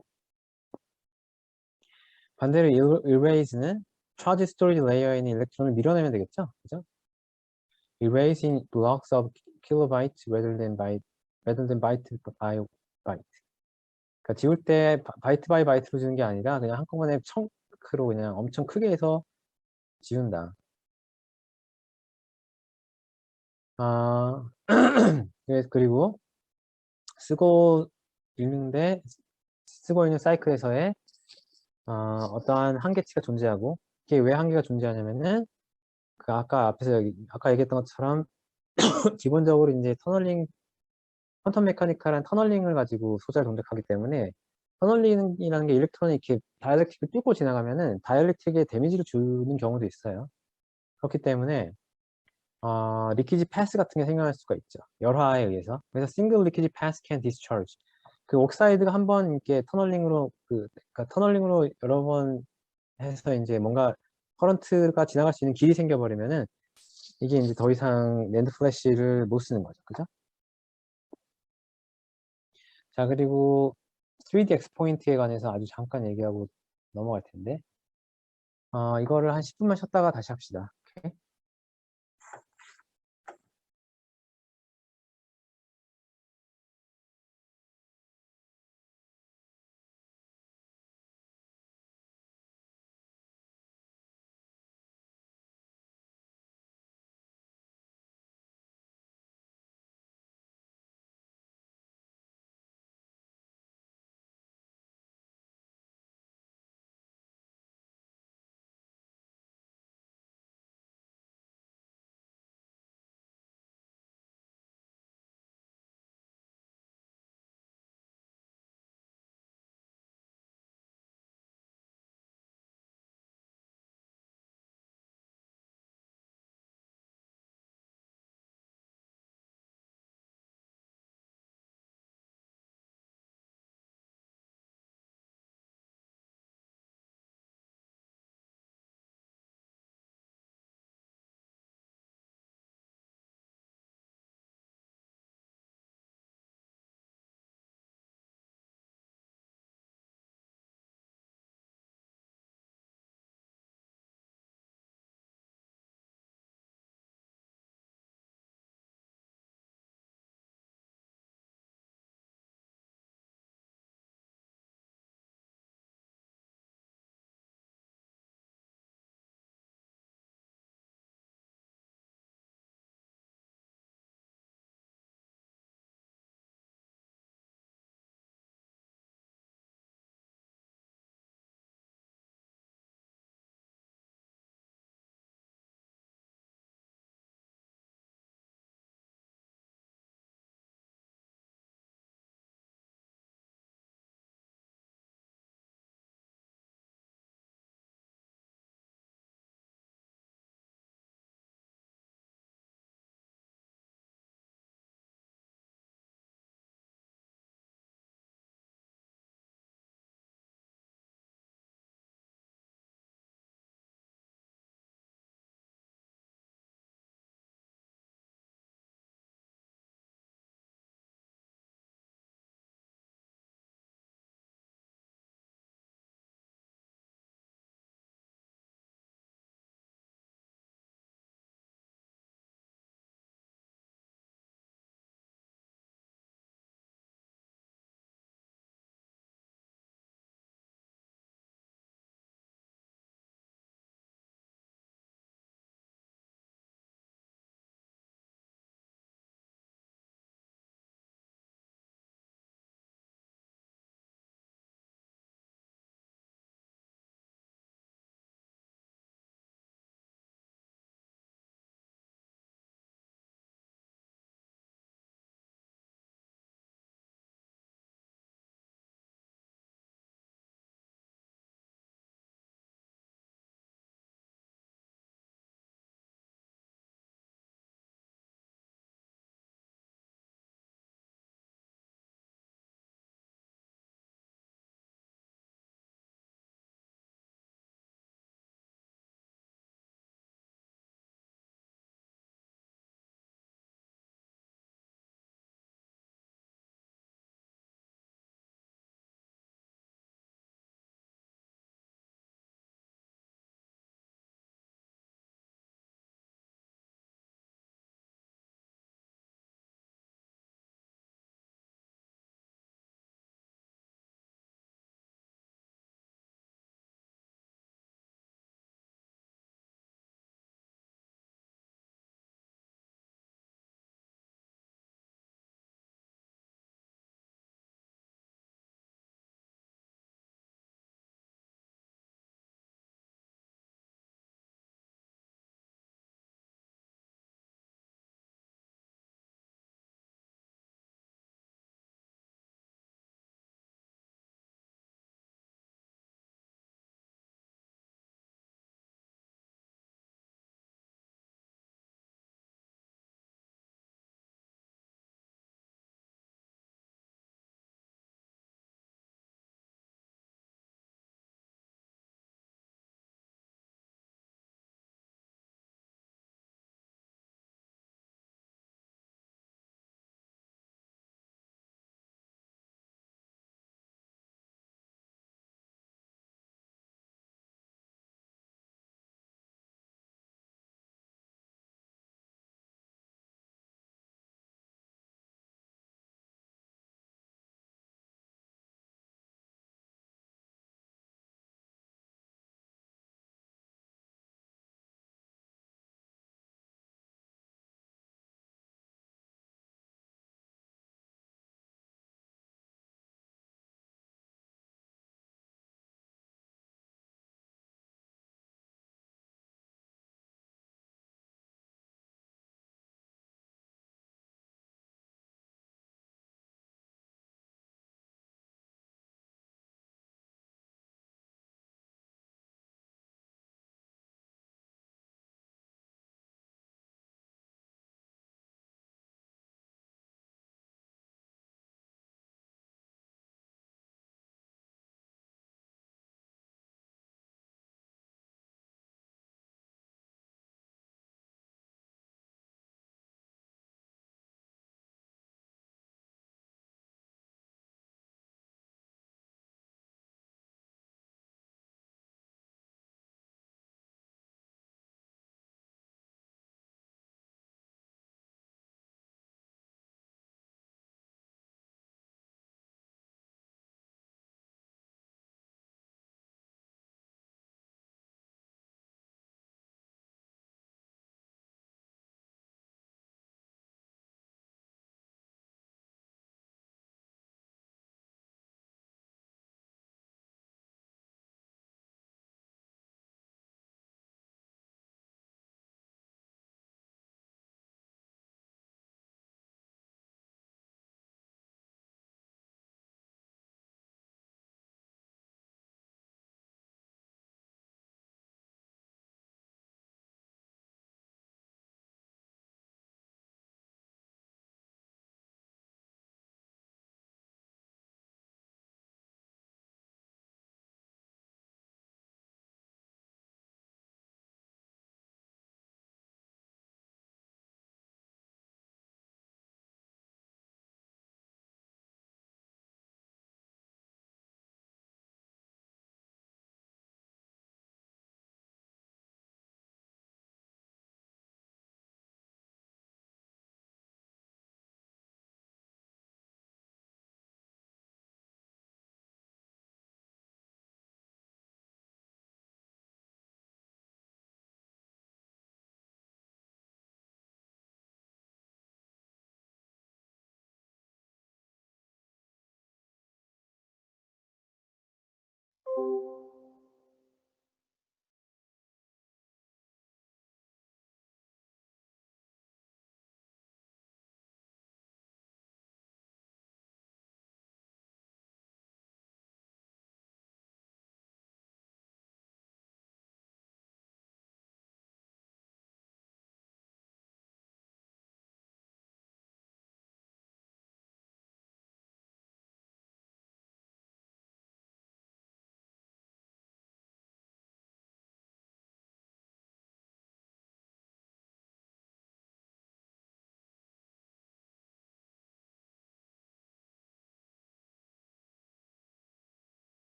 반대로 errase는 차지 스토리지 레이어에 있는 일렉트론을 밀어내면 되겠죠. 그죠? erasing blocks of kilobytes rather than byte by byte. 그러니까 지울 때 바이트 바이 바이트로 지는 게 아니라 그냥 한꺼번에 청크로 그냥 엄청 크게 해서 지운다. 아, 그리고 쓰고 쓰고 있는 사이클에서의 어떠한 한계치가 존재하고 이게 왜 한계가 존재하냐면은 아까 얘기했던 것처럼 기본적으로 이제 퀀텀 메카니컬한 터널링을 가지고 소자를 동작하기 때문에 터널링이라는 게 일렉트론이 이렇게 다이얼렉틱을 뚫고 지나가면은 다이얼렉틱에 데미지를 주는 경우도 있어요. 그렇기 때문에 리키지 패스 같은 게 생겨날 수가 있죠. 열화에 의해서. 그래서 싱글 리키지 패스 can discharge. 그 옥사이드가 한번 이렇게 그러니까 터널링으로 여러 번 해서 이제 뭔가 커런트가 지나갈 수 있는 길이 생겨버리면은 이게 이제 더 이상 낸드 플래시를 못 쓰는 거죠. 그죠? 자, 그리고 3D X 포인트에 관해서 아주 잠깐 얘기하고 넘어갈 텐데, 이거를 한 10분만 쉬었다가 다시 합시다. 오케이?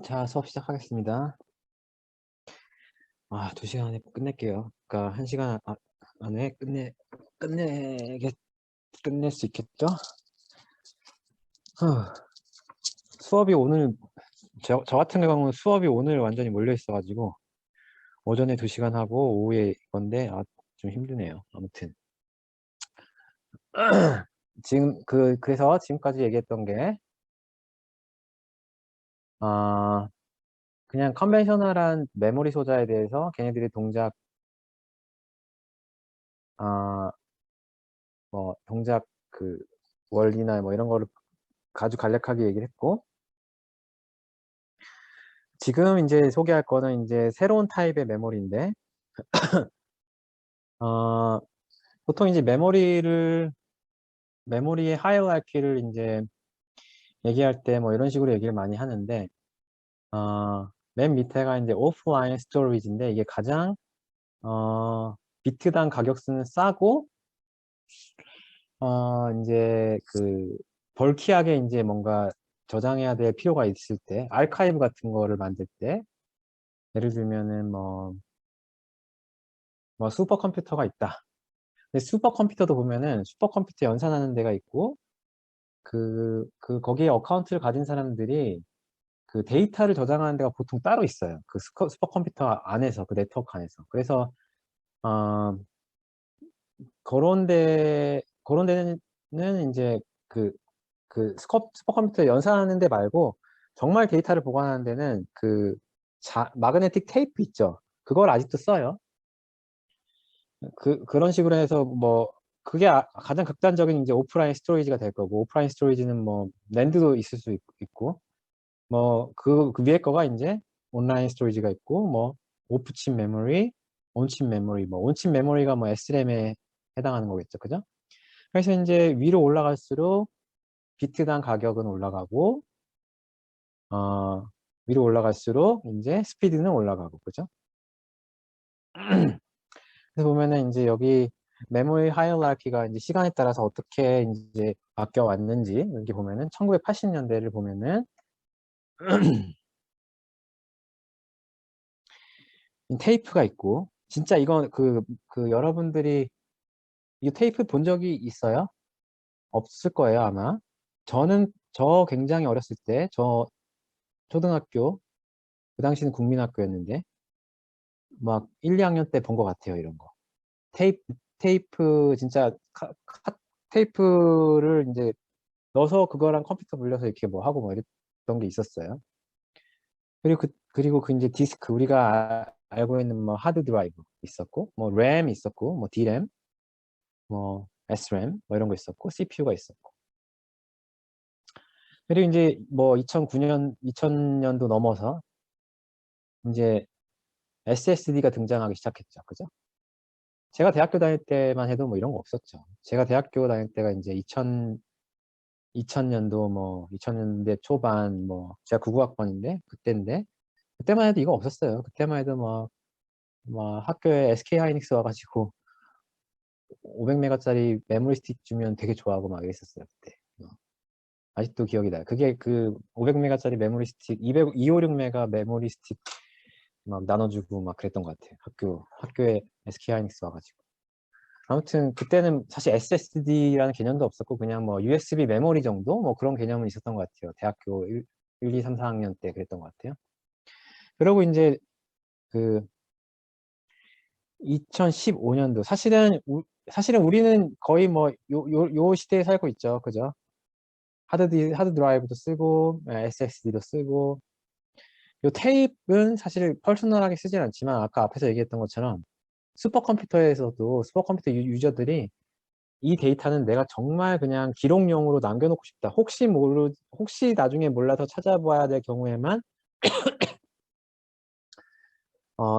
자, 수업 시작하겠습니다. 2시간 안에 끝낼게요. 그러니까 1시간 안에 끝낼 수 있겠죠? 수업이 오늘, 저 같은 경우는 수업이 오늘 완전히 몰려 있어가지고, 오전에 2시간 하고, 오후에 이건데, 좀 힘드네요. 아무튼. 그래서 지금까지 얘기했던 게, 그냥 컨벤셔널한 메모리 소자에 대해서 걔네들의 동작, 아, 동작 원리나 뭐 이런 거를 아주 간략하게 얘기를 했고, 지금 이제 소개할 거는 이제 새로운 타입의 메모리인데, 어, 보통 이제 메모리의 하이어라키를 이제 얘기할 때 뭐 이런 식으로 얘기를 많이 하는데, 맨 밑에가 이제 오프라인 스토리지인데, 이게 가장, 비트당 가격수는 싸고, 이제 벌키하게 이제 뭔가 저장해야 될 필요가 있을 때, 아카이브 같은 거를 만들 때, 예를 들면은 뭐 슈퍼컴퓨터가 있다. 근데 슈퍼컴퓨터도 보면은 슈퍼컴퓨터 연산하는 데가 있고, 거기에 어카운트를 가진 사람들이 그 데이터를 저장하는 데가 보통 따로 있어요. 그 슈퍼컴퓨터 안에서, 그 네트워크 안에서. 그래서, 어, 그런 데는 이제 슈퍼컴퓨터 연산하는 데 말고, 정말 데이터를 보관하는 데는 마그네틱 테이프 있죠. 그걸 아직도 써요. 그런 식으로 해서 그게 가장 극단적인 이제 오프라인 스토리지가 될 거고, 오프라인 스토리지는 뭐 랜드도 있을 수 있고, 그 위에 거가 이제 온라인 스토리지가 있고, 오프칩 메모리, 온칩 메모리, 온칩 메모리가 SRAM에 해당하는 거겠죠. 그죠? 그래서 이제 위로 올라갈수록 비트당 가격은 올라가고, 어, 위로 올라갈수록 이제 스피드는 올라가고, 그죠? 그래서 보면은 이제 여기 메모리 하이어라키가 이제 시간에 따라서 어떻게 이제 바뀌어 왔는지 여기 보면은 1980년대를 보면은 테이프가 있고, 진짜 이건 여러분들이 이 테이프 본 적이 있어요? 없을 거예요, 아마. 저 굉장히 어렸을 때, 초등학교, 그 당시는 국민학교였는데, 막 1, 2학년 때 본 것 같아요, 이런 거. 테이프, 진짜, 테이프를 이제 넣어서 그거랑 컴퓨터 불려서 이렇게 뭐 하고 뭐 이랬던 게 있었어요. 그리고 이제 디스크, 우리가 알고 있는 하드 드라이브 있었고, 램 있었고, D램, SRAM, 이런 거 있었고, CPU가 있었고. 그리고 이제 2000년도 넘어서 이제 SSD가 등장하기 시작했죠. 그죠? 제가 대학교 다닐 때만 해도 이런 거 없었죠. 제가 대학교 다닐 때가 이제 2000년대 초반, 제가 99학번인데, 그때만 해도 이거 없었어요. 그때만 해도 학교에 SK 하이닉스 와가지고 500메가짜리 메모리 스틱 주면 되게 좋아하고 막 이랬었어요, 그때. 아직도 기억이 나요. 그게 500메가짜리 메모리 스틱, 256메가 메모리 스틱 막 나눠주고 막 그랬던 것 같아요. 학교에 SK 하이닉스 와가지고. 아무튼 그때는 사실 SSD라는 개념도 없었고 그냥 USB 메모리 정도 그런 개념은 있었던 것 같아요. 대학교 1, 2, 3, 4학년 때 그랬던 것 같아요. 그리고 이제 그 2015년도 사실은 우리는 거의 요 시대에 살고 있죠. 그죠? 하드 드라이브도 쓰고 SSD도 쓰고 요 테이프는 사실 퍼스널하게 쓰진 않지만 아까 앞에서 얘기했던 것처럼 슈퍼컴퓨터 유저들이 이 데이터는 내가 정말 그냥 기록용으로 남겨놓고 싶다. 혹시 나중에 몰라서 찾아봐야 될 경우에만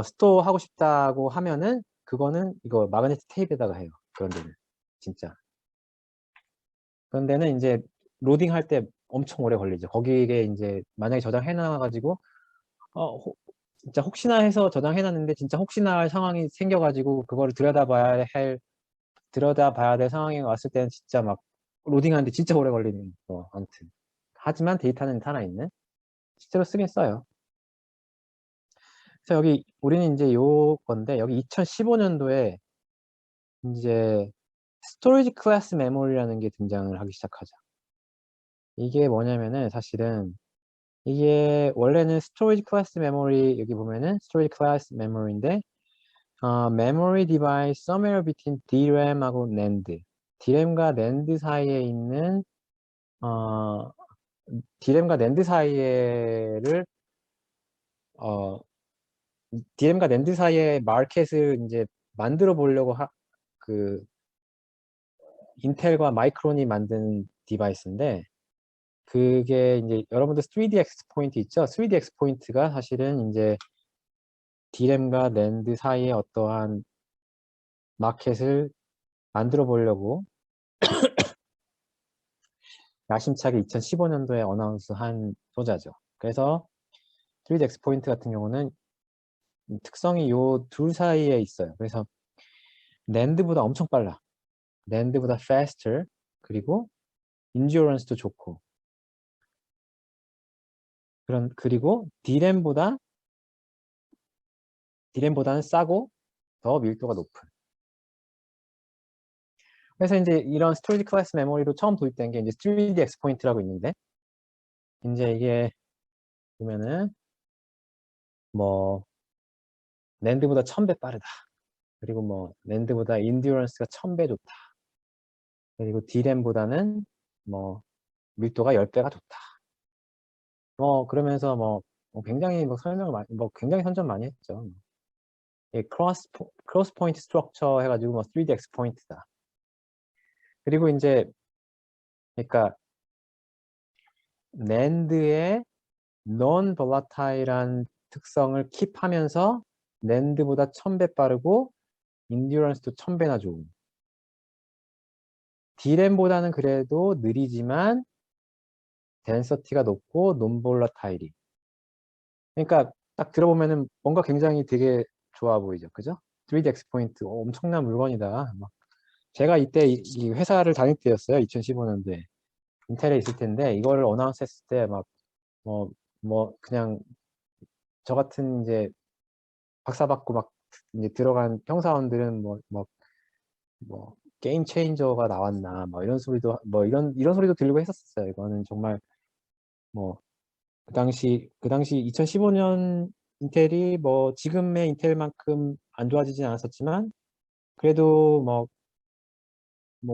스토어 하고 싶다고 하면은 그거는 이거 마그네틱 테이프에다가 해요. 그런 데는 진짜. 그런 데는 이제 로딩 할 때 엄청 오래 걸리죠. 거기에 이제 만약에 저장해 놔가지고 진짜 혹시나 해서 저장해놨는데 진짜 혹시나 할 상황이 생겨가지고 그거를 들여다봐야 될 상황이 왔을 때는 진짜 막 로딩하는데 진짜 오래 걸리는 거 아무튼. 하지만 데이터는 살아있는. 실제로 쓰긴 써요. 그래서 여기 우리는 이제 요 건데 여기 2015년도에 이제 스토리지 클래스 메모리라는 게 등장을 하기 시작하죠. 이게 뭐냐면은 사실은 이게 원래는 스토리지 클래스 메모리 여기 보면은 스토리지 클래스 메모리인데 memory device somewhere between DRAM하고 NAND. DRAM과 NAND 사이에 있는 DRAM과 NAND 사이에를 DRAM과 NAND 사이에 마켓을 이제 만들어 보려고 그 인텔과 마이크론이 만든 디바이스인데 그게 이제 여러분들 3DX 포인트 있죠? 3DX 포인트가 사실은 이제 DRAM과 NAND 사이에 어떠한 마켓을 만들어 보려고 야심차게 2015년도에 어나운스한 소자죠. 그래서 3DX 포인트 같은 경우는 특성이 요 둘 사이에 있어요. 그래서 NAND보다 엄청 빨라. NAND보다 faster. 그리고 endurance도 좋고. 그리고 DRAM보다는 싸고 더 밀도가 높은. 그래서 이제 이런 스토리지 클래스 메모리로 처음 도입된 게 이제 3DX 포인트라고 있는데 이제 이게 보면은 뭐 NAND보다 1000배 빠르다. 그리고 뭐 NAND보다 endurance가 1000배 좋다. 그리고 DRAM보다는 뭐 밀도가 10배가 좋다. 뭐 그러면서 뭐 굉장히 뭐 설명을 많이 굉장히 선전 많이 했죠. 크로스 포인트 스트럭처 해가지고 뭐 3DX 포인트다. 그리고 이제 그러니까 NAND의 non volatile한 특성을 킵하면서 NAND보다 1000배 빠르고 endurance도 1000배나 좋은. DRAM보다는 그래도 느리지만 density가 높고 non volatile이. 그러니까 딱 들어보면은 뭔가 굉장히 되게 좋아 보이죠, 그죠? 3DX 포인트 엄청난 물건이다. 막 제가 이때 이 회사를 다닐 때였어요. 2015년도에 인텔에 있을 텐데 이거를 어나운스 했을 때 막 그냥 저 같은 이제 박사 받고 막 이제 들어간 평사원들은 게임 체인저가 나왔나 뭐 이런 소리도 이런 소리도 들리고 했었어요. 이거는 정말 뭐 그 당시 2015년 인텔이 뭐 지금의 인텔만큼 안 좋아지진 않았었지만 그래도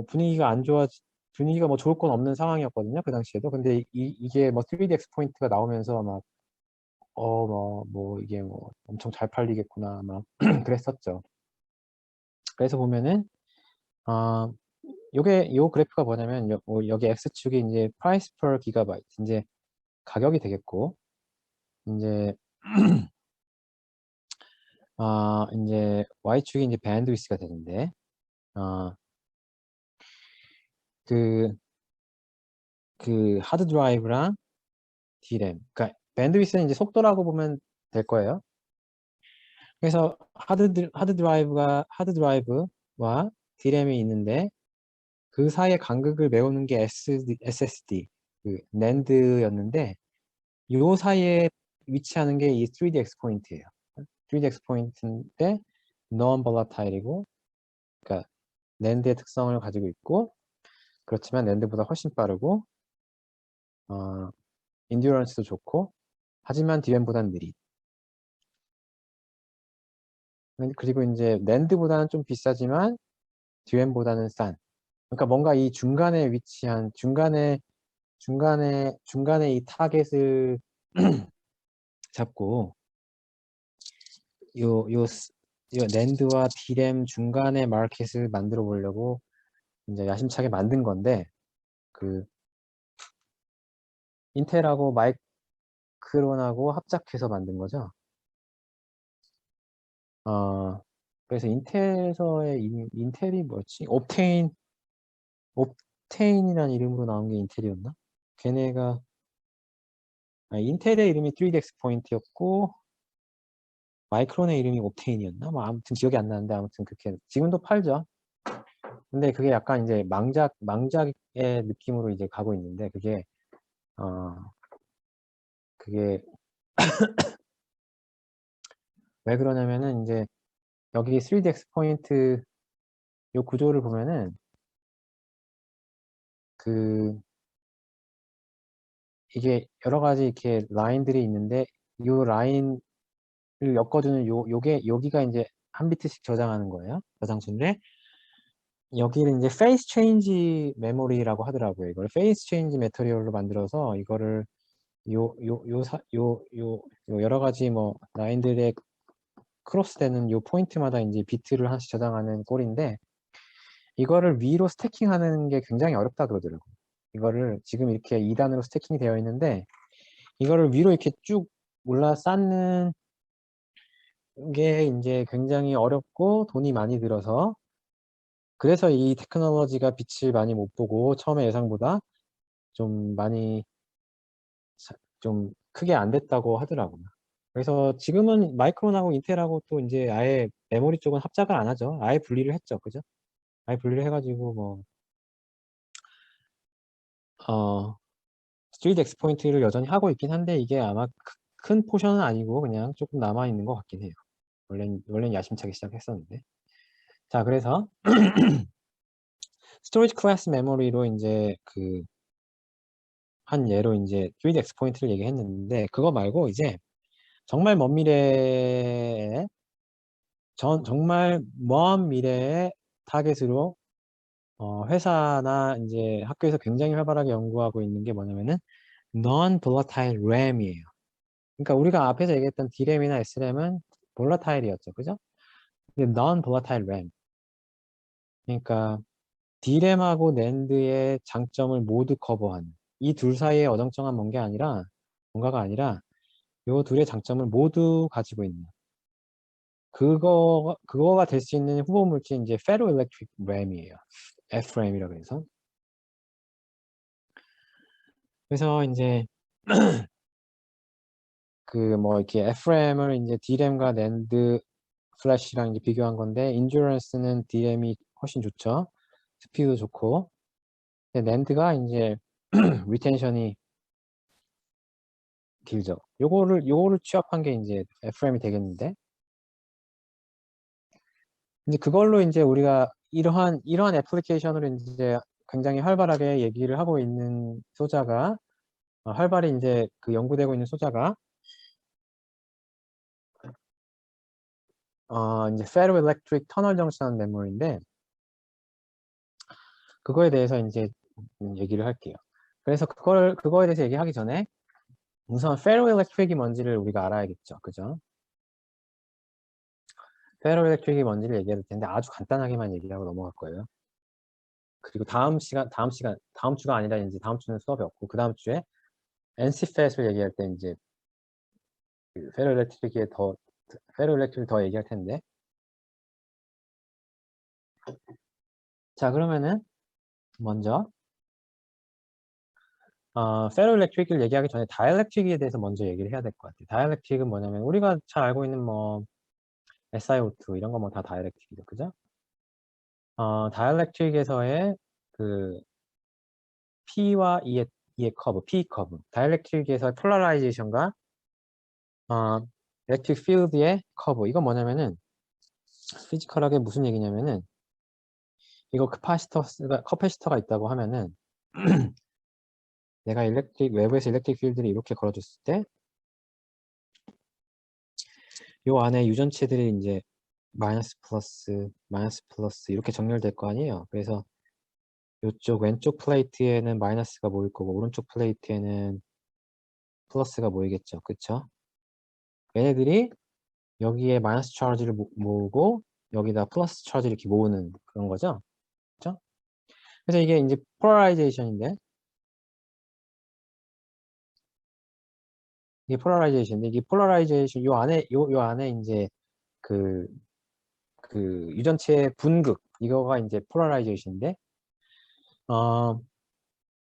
분위기가 안 좋아 분위기가 뭐 좋을 건 없는 상황이었거든요. 그 당시에도. 근데 이게 뭐 3DX 포인트가 나오면서 이게 뭐 엄청 잘 팔리겠구나 막 그랬었죠. 그래서 보면은 요 그래프가 뭐냐면 여기 X축이 이제 price per gigabyte 이제 가격이 되겠고 이제 이제 Y축이 이제 bandwidth가 되는데 그 하드 드라이브랑 DRAM 그러니까 bandwidth는 이제 속도라고 보면 될 거예요. 그래서 하드 드라이브와 DRAM이 있는데 그 사이의 간극을 메우는 게 SSD, 그 NAND였는데 요 사이에 위치하는 게 이 3DX 포인트예요. 3DX 포인트인데 non-volatile이고, 그러니까 NAND의 특성을 가지고 있고, 그렇지만 NAND보다 훨씬 빠르고, endurance도 좋고, 하지만 DRAM보다는 느린. 그리고 이제 NAND보다는 좀 비싸지만 DRAM보다는 싼. 그러니까 뭔가 이 중간에 위치한 중간에 이 타겟을 잡고 요 낸드와 디램 중간에 마켓을 만들어 보려고 이제 야심차게 만든 건데 그 인텔하고 마이크론하고 합작해서 만든 거죠. 그래서 인텔이 뭐였지? 옵테인이라는 이름으로 나온 게 인텔이었나? 걔네가 인텔의 이름이 3DX 포인트였고 마이크론의 이름이 옵테인이었나? 뭐 아무튼 기억이 안 나는데 아무튼 그렇게 지금도 팔죠. 근데 그게 약간 이제 망작의 느낌으로 이제 가고 있는데 그게 그게 왜 그러냐면은 이제 여기 3ds 포인트 요 구조를 보면은 그 이게 여러 가지 이렇게 라인들이 있는데 요 라인을 엮어주는 요게 여기가 이제 한 비트씩 저장하는 거예요. 저장소인데 여기를 이제 페이스 체인지 메모리라고 하더라고요. 이걸 페이스 체인지 매터리얼로 만들어서 이거를 요 여러 가지 뭐 라인들의 크로스되는 요 포인트마다 이제 비트를 하나씩 저장하는 꼴인데 이거를 위로 스태킹하는 게 굉장히 어렵다 그러더라고요. 이거를 지금 이렇게 2단으로 스태킹이 되어 있는데 이거를 위로 이렇게 쭉 올라 쌓는 게 이제 굉장히 어렵고 돈이 많이 들어서 그래서 이 테크놀로지가 빛을 많이 못 보고 처음에 예상보다 좀 많이 좀 크게 안 됐다고 하더라고요. 그래서 지금은 마이크론하고 인텔하고 또 이제 아예 메모리 쪽은 합작을 안 하죠. 아예 분리를 했죠. 그죠? 아예 분리를 해가지고 뭐, 3D 엑스포인트를 여전히 하고 있긴 한데 이게 아마 큰 포션은 아니고 그냥 조금 남아있는 것 같긴 해요. 원래는 야심차게 시작했었는데. 자, 그래서 스토리지 클래스 메모리로 이제 한 예로 이제 3D 엑스포인트를 얘기했는데 그거 말고 이제 정말 먼 미래에 정말 먼 미래의 타겟으로 회사나 이제 학교에서 굉장히 활발하게 연구하고 있는 게 뭐냐면은 non-volatile RAM이에요. 그러니까 우리가 앞에서 얘기했던 D램이나 SRAM은 볼라타일이었죠, 그죠? 근데 non-volatile RAM. 그러니까 D램하고 낸드의 장점을 모두 커버하는 이 둘 사이에 어정쩡한 뭔가가 아니라 요 둘의 장점을 모두 가지고 있는 그거가 될 수 있는 후보 물질 이제 ferroelectric RAM이에요. FRAM이라고 해서. 그래서 이제 그 뭐 이렇게 FRAM을 이제 D램과 낸드 플래시랑 이제 비교한 건데 인듀런스는 D램이 훨씬 좋죠. 스피드도 좋고. 근데 낸드가 이제 리텐션이 길죠. 요거를 취합한 게 이제 FRAM이 되겠는데 이제 그걸로 이제 우리가 이러한 애플리케이션으로 이제 굉장히 활발하게 얘기를 하고 있는 소자가 활발히 이제 그 연구되고 있는 소자가 이제 ferroelectric tunnel junction 메모리인데 그거에 대해서 이제 얘기를 할게요. 그래서 그거에 대해서 얘기하기 전에 우선 ferroelectric이 뭔지를 우리가 알아야겠죠. 그죠? ferroelectric이 뭔지를 얘기할 텐데 아주 간단하게만 얘기하고 넘어갈 거예요. 그리고 다음 주가 아니라 이제 다음 주는 수업이 없고 그 다음 주에 NCFET을 얘기할 때 이제 ferroelectric을 더 얘기할 텐데 자 그러면은 먼저 ferroelectric을 얘기하기 전에 dielectric에 대해서 먼저 얘기를 해야 될 것 같아요. dielectric은 뭐냐면 우리가 잘 알고 있는 뭐 SiO2 이런 거 뭐 다 dielectric이죠. 그죠? dielectric에서의 그 P와 E의 커브, P 커브. dielectric에서의 polarization과 electric field의 커브. 이건 뭐냐면은 피지컬하게 무슨 얘기냐면은 이거 커패시터가 있다고 하면은 내가 외부에서 일렉트릭 필드를 이렇게 걸어줬을 때 요 안에 유전체들이 이제 마이너스 플러스 이렇게 정렬될 거 아니에요. 그래서 이쪽 왼쪽 플레이트에는 마이너스가 모일 거고 오른쪽 플레이트에는 플러스가 모이겠죠. 그쵸? 얘네들이 여기에 마이너스 차지를 모으고 여기다 플러스 차지를 이렇게 모으는 그런 거죠. 그쵸? 그래서 이게 이제 폴라라이제이션인데 이게 폴라라이제이션 요 안에 이제 그 유전체 분극 이거가 이제 폴라라이제이션인데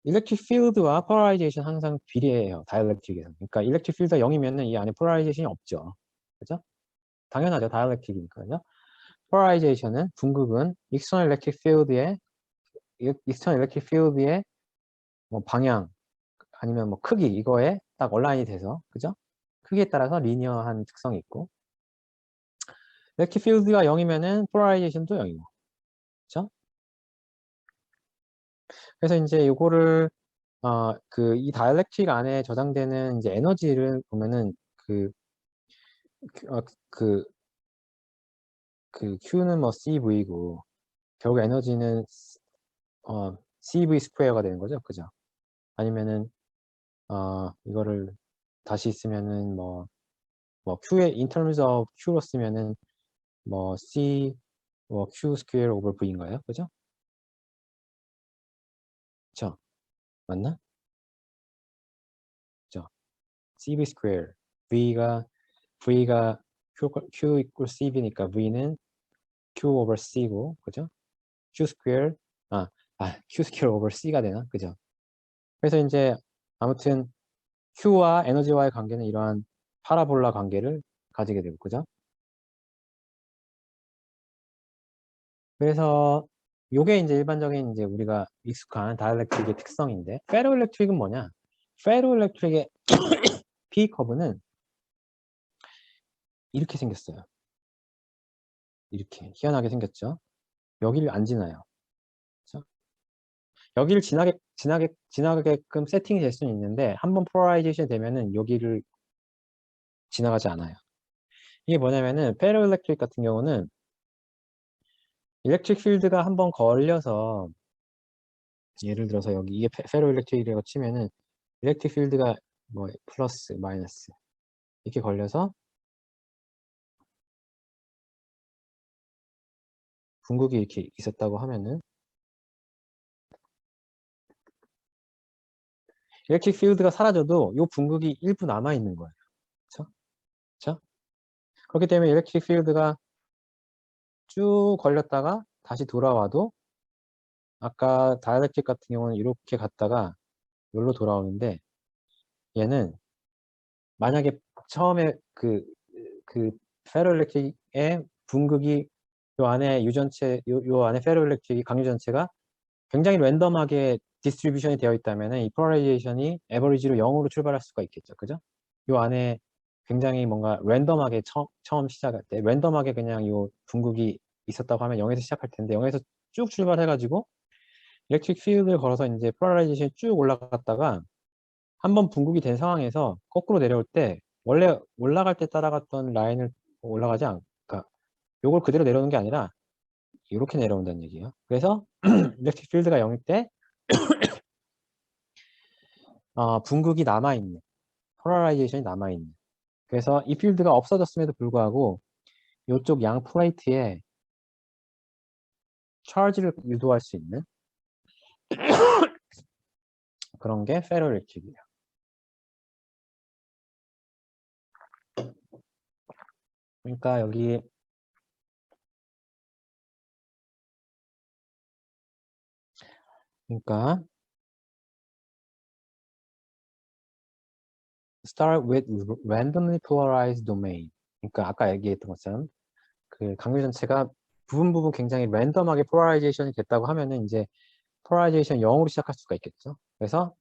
일렉트릭 필드와 폴라라이제이션 항상 비례해요. 다이엘렉트릭에서. 그러니까 일렉트릭 필드가 0이면은 이 안에 폴라라이제이션이 없죠. 그죠? 당연하죠. 다이엘렉트릭이니까요. 폴라라이제이션은 분극은 익스터널 일렉트릭 필드의 뭐 방향 아니면 뭐 크기 이거에 딱 온라인이 돼서, 그죠? 크기에 따라서 리니어한 특성이 있고, 일렉트릭 필드가 0이면은 폴라라이제이션도 0이고, 그죠? 그래서 이제 요거를 이 다이렉트릭 안에 저장되는 이제 에너지를 보면은 그, 어, 그, Q는 뭐 CV고 결국 에너지는 CV 스퀘어가 되는 거죠, 그죠? 아니면은 이거를 다시 쓰면은 Q의 in terms of Q로 쓰면은 C Q 스퀘어 오버 V인가요, 그죠? 그죠? 맞나? 그죠? CV 스퀘어 V가 Q equal CV니까 V는 Q over C고, 그죠? Q 스퀘어 아, Q 스퀘어 over C가 되나? 그죠? 그래서 이제 아무튼 Q와 에너지와의 관계는 이러한 파라볼라 관계를 가지게 되고, 그죠? 그래서 요게 이제 일반적인 이제 우리가 익숙한 다이엘렉트릭의 특성인데, 페로일렉트릭은 뭐냐? 페로일렉트릭의 P 커브는 이렇게 생겼어요. 이렇게 희한하게 생겼죠? 여기를 안 지나요. 그렇죠? 여기를 지나게끔 세팅이 될 수는 있는데, 한번 폴라라이제이션 되면은 여기를 지나가지 않아요. 이게 뭐냐면은 페로일렉트릭 같은 경우는 일렉트릭 필드가 한번 걸려서, 예를 들어서 여기 이게 페로일렉트릭이라고 치면은 일렉트릭 필드가 플러스 마이너스 이렇게 걸려서 궁극이 이렇게 있었다고 하면은 일렉트릭 필드가 사라져도 이 궁극이 일부 남아 있는 거예요. 그렇죠? 그렇죠? 그렇기 때문에 일렉트릭 필드가 쭉 걸렸다가 다시 돌아와도 아까 다이렉트릭 같은 경우는 이렇게 갔다가 여기로 돌아오는데, 얘는 만약에 처음에 그 페로일렉트릭의 분극이 요 안에 요 안에 페로일렉트릭이 강유전체가 굉장히 랜덤하게 디스트리뷰션이 되어 있다면 이 폴라라이제이션이 에버리지로 0으로 출발할 수가 있겠죠. 그죠? 요 안에 굉장히 뭔가 랜덤하게 처음 시작할 때 랜덤하게 그냥 요 분극이 있었다고 하면 0에서 시작할 텐데 0에서 쭉 출발해가지고 일렉트릭 필드를 걸어서 이제 폴라라이제이션이 쭉 올라갔다가 한번 분극이 된 상황에서 거꾸로 내려올 때 원래 올라갈 때 따라갔던 라인을 올라가지 그러니까 요걸 그대로 내려오는 게 아니라 이렇게 내려온다는 얘기예요. 그래서 일렉트릭 필드가 0일 때 분극이 남아있는, 폴라라이제이션이 남아있는. 그래서 이 필드가 없어졌음에도 불구하고 이쪽 양 플레이트에 차지를 유도할 수 있는 그런 게 페로일렉트릭이에요. 그러니까 여기 start with randomly polarized domain. 그러니까 아까 얘기했던 것처럼 그 강류 전체가 부분 굉장히 랜덤하게 폴라라이제이션이 됐다고 하면은 이제 폴라라이제이션 0으로 시작할 수가 있겠죠. 그래서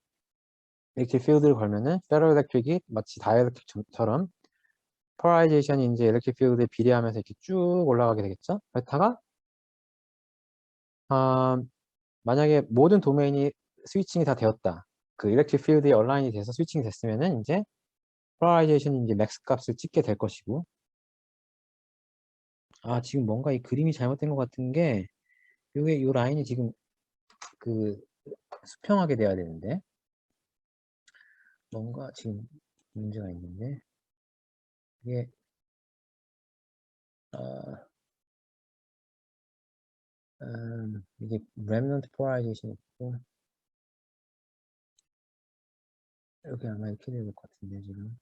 이렇게 필드를 걸면은 페로일렉트릭이 마치 다이엘렉트릭처럼 폴라라이제이션이 이제 일렉트릭 필드에 비례하면서 이렇게 쭉 올라가게 되겠죠. 그렇다가 만약에 모든 도메인이 스위칭이 다 되었다. 그 일렉트릭 필드에 얼라인이 돼서 스위칭이 됐으면은 이제 폴라라이제이션이 이제 맥스 값을 찍게 될 것이고, 지금 뭔가 이 그림이 잘못된 것 같은 게 요게 요 라인이 지금 그 수평하게 돼야 되는데 뭔가 지금 문제가 있는데 이게 아, 이게 remnant polarization 있고 여기 아마 이렇게 될 것 같은데 지금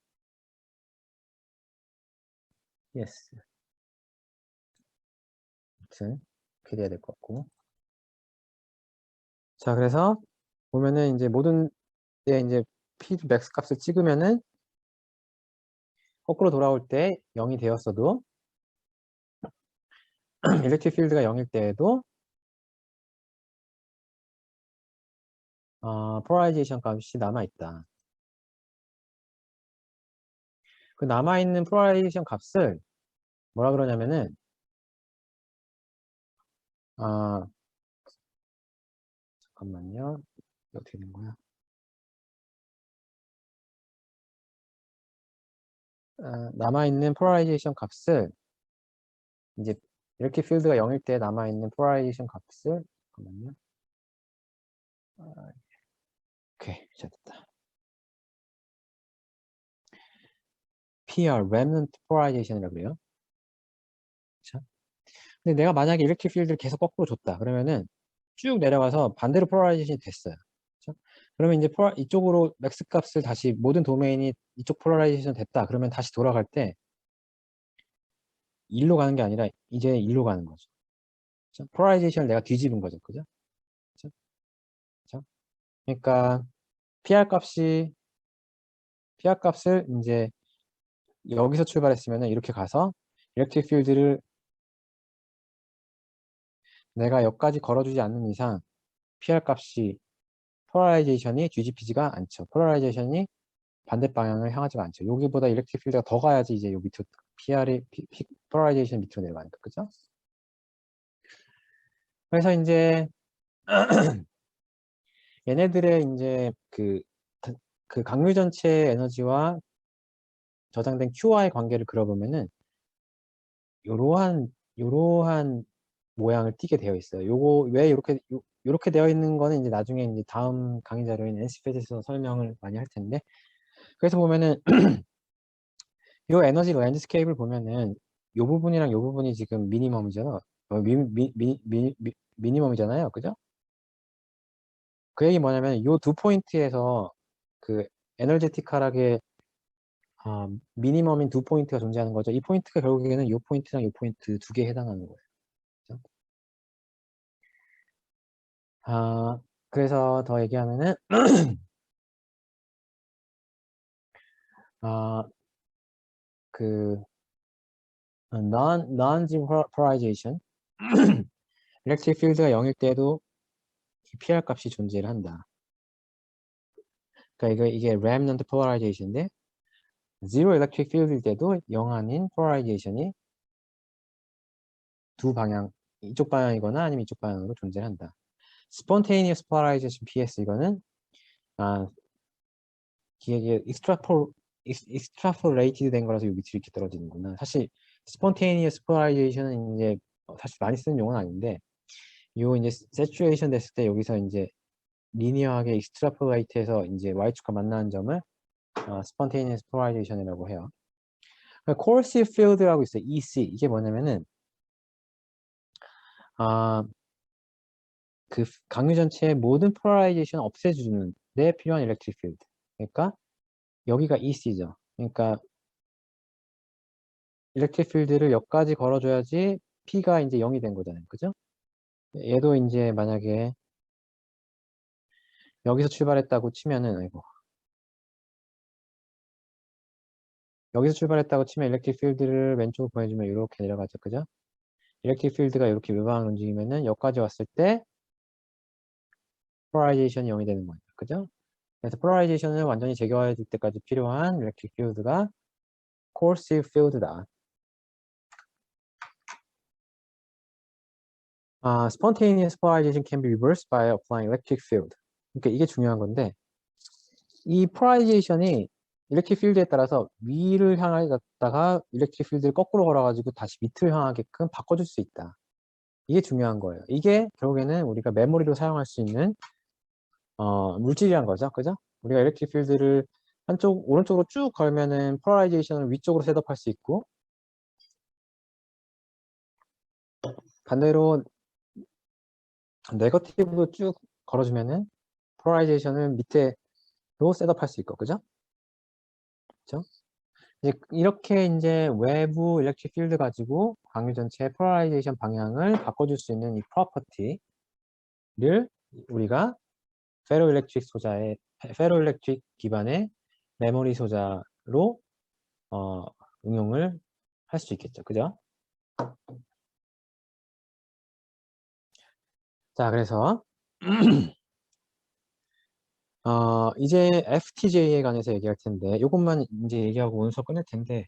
yes 아무튼 이렇게 돼야 될 것 같고, 자 그래서 보면은 이제 모든 때 이제 P 맥스 값을 찍으면은 거꾸로 돌아올 때 0이 되었어도 일렉트릭 필드가 0일 때에도 폴라라이제이션 값이 남아있다. 그 남아있는 폴라라이제이션 값을 뭐라 그러냐면은, 아, 잠깐만요. 이게 어떻게 된 거야? 남아있는 폴라라이제이션 값을, 이제, 이렇게 필드가 0일 때 남아있는 폴라라이제이션 값을, 잠깐만요. 오케이, 됐다. PR, Remnant Polarization이라고 그래요. 그쵸? 근데 내가 만약에 이렇게 필드를 계속 거꾸로 줬다. 그러면은 쭉 내려가서 반대로 폴라라이제이션이 됐어요. 그쵸? 그러면 이제 이쪽으로 맥스 값을 다시 모든 도메인이 이쪽 폴라라이제이션 됐다. 그러면 다시 돌아갈 때 일로 가는 게 아니라 이제 일로 가는 거죠. 그쵸? 폴라라이제이션을 내가 뒤집은 거죠. 그죠? 그쵸? 그쵸? 그러니까 PR 값을 이제 여기서 출발했으면 이렇게 가서 일렉트릭 필드를 내가 여기까지 걸어주지 않는 이상 PR 값이 폴라라이제이션이 뒤집히지가 않죠. 폴라라이제이션이 반대 방향을 향하지가 않죠. 여기보다 일렉트릭 필드가 더 가야지 이제 요 밑으로 폴라라이제이션 밑으로 내려가니까 그죠? 그래서 이제 얘네들의 이제 그 강류 전체 에너지와 저장된 Q와의 관계를 그려보면은 요러한 모양을 띠게 되어 있어요. 요거 왜 요렇게 되어 있는 거는 이제 나중에 이제 다음 강의 자료인 NCP에서 설명을 많이 할 텐데 그래서 보면은 요 에너지 랜드스케이프를 보면은 요 부분이랑 요 부분이 지금 미니멈이잖아. 미니멈이잖아요. 그죠? 그 얘기 뭐냐면 요 두 포인트에서 그 에너제티컬하게 미니멈인 두 포인트가 존재하는 거죠. 이 포인트가 결국에는 요 포인트랑 요 포인트 두 개에 해당하는 거예요. 그죠? 아, 그래서 더 얘기하면은 아, 그 non-depolarization 일렉트릭 필드가 0일 때도 PR 값이 존재를 한다. 그러니까 이게 remnant polarization인데 zero electric field일 때도 0 아닌 polarization이 두 방향 이쪽 방향이거나 아니면 이쪽 방향으로 존재한다. spontaneous polarization PS 이거는 아 이게 extrapolated 된 거라서 여기 밑으로 이렇게 떨어지는구나. 사실 spontaneous polarization은 이제 사실 많이 쓰는 용어는 아닌데 요 이제 saturation 됐을 때 여기서 이제 리니어하게 extrapolate해서 이제 y축과 만나는 점을 spontaneous polarization이라고 해요. coercive field라고 있어요. EC 이게 뭐냐면은 그 강유 전체의 모든 폴라라이제이션을 없애주는 데 필요한 일렉트릭 필드. 그러니까 여기가 EC죠. 그러니까 일렉트릭 필드를 여기까지 걸어줘야지 P가 이제 0이 된 거잖아요. 그죠? 얘도 이제 만약에 여기서 출발했다고 치면은 아이고 여기서 출발했다고 치면 일렉트릭 필드를 왼쪽으로 보내주면 이렇게 내려가죠. 그죠? 일렉트릭 필드가 이렇게 외방을 움직이면은 여기까지 왔을 때 폴라라이제이션이 0이 되는 거예요. 그죠? 그래서 폴라라이제이션을 완전히 제거해줄 때까지 필요한 일렉트릭 필드가 coercive field다. spontaneous polarization can be reversed by applying electric field. 그러니까 이게 중요한 건데 이 폴라라이제이션이 일렉트릭 필드에 따라서 위를 향하게 갔다가 일렉트릭 필드를 거꾸로 걸어가지고 다시 밑을 향하게끔 바꿔줄 수 있다. 이게 중요한 거예요. 이게 결국에는 우리가 메모리로 사용할 수 있는 물질이란 거죠. 그죠? 우리가 일렉트릭 필드를 한쪽 오른쪽으로 쭉 걸면은 폴라라이제이션을 위쪽으로 셋업할 수 있고 반대로 네거티브로 쭉 걸어주면은 폴라라이제이션을 밑에로 셋업할 수 있고 그죠? 그죠? 이제 이렇게 이제 외부 일렉트릭 필드 가지고 강유 전체 폴라라이제이션 방향을 바꿔줄 수 있는 이 프로퍼티를 우리가 페로일렉트릭 기반의 메모리 소자로 응용을 할 수 있겠죠. 그죠? 자, 그래서 이제 FTJ에 관해서 얘기할 텐데, 이것만 이제 얘기하고 오늘 수업 끝낼 텐데,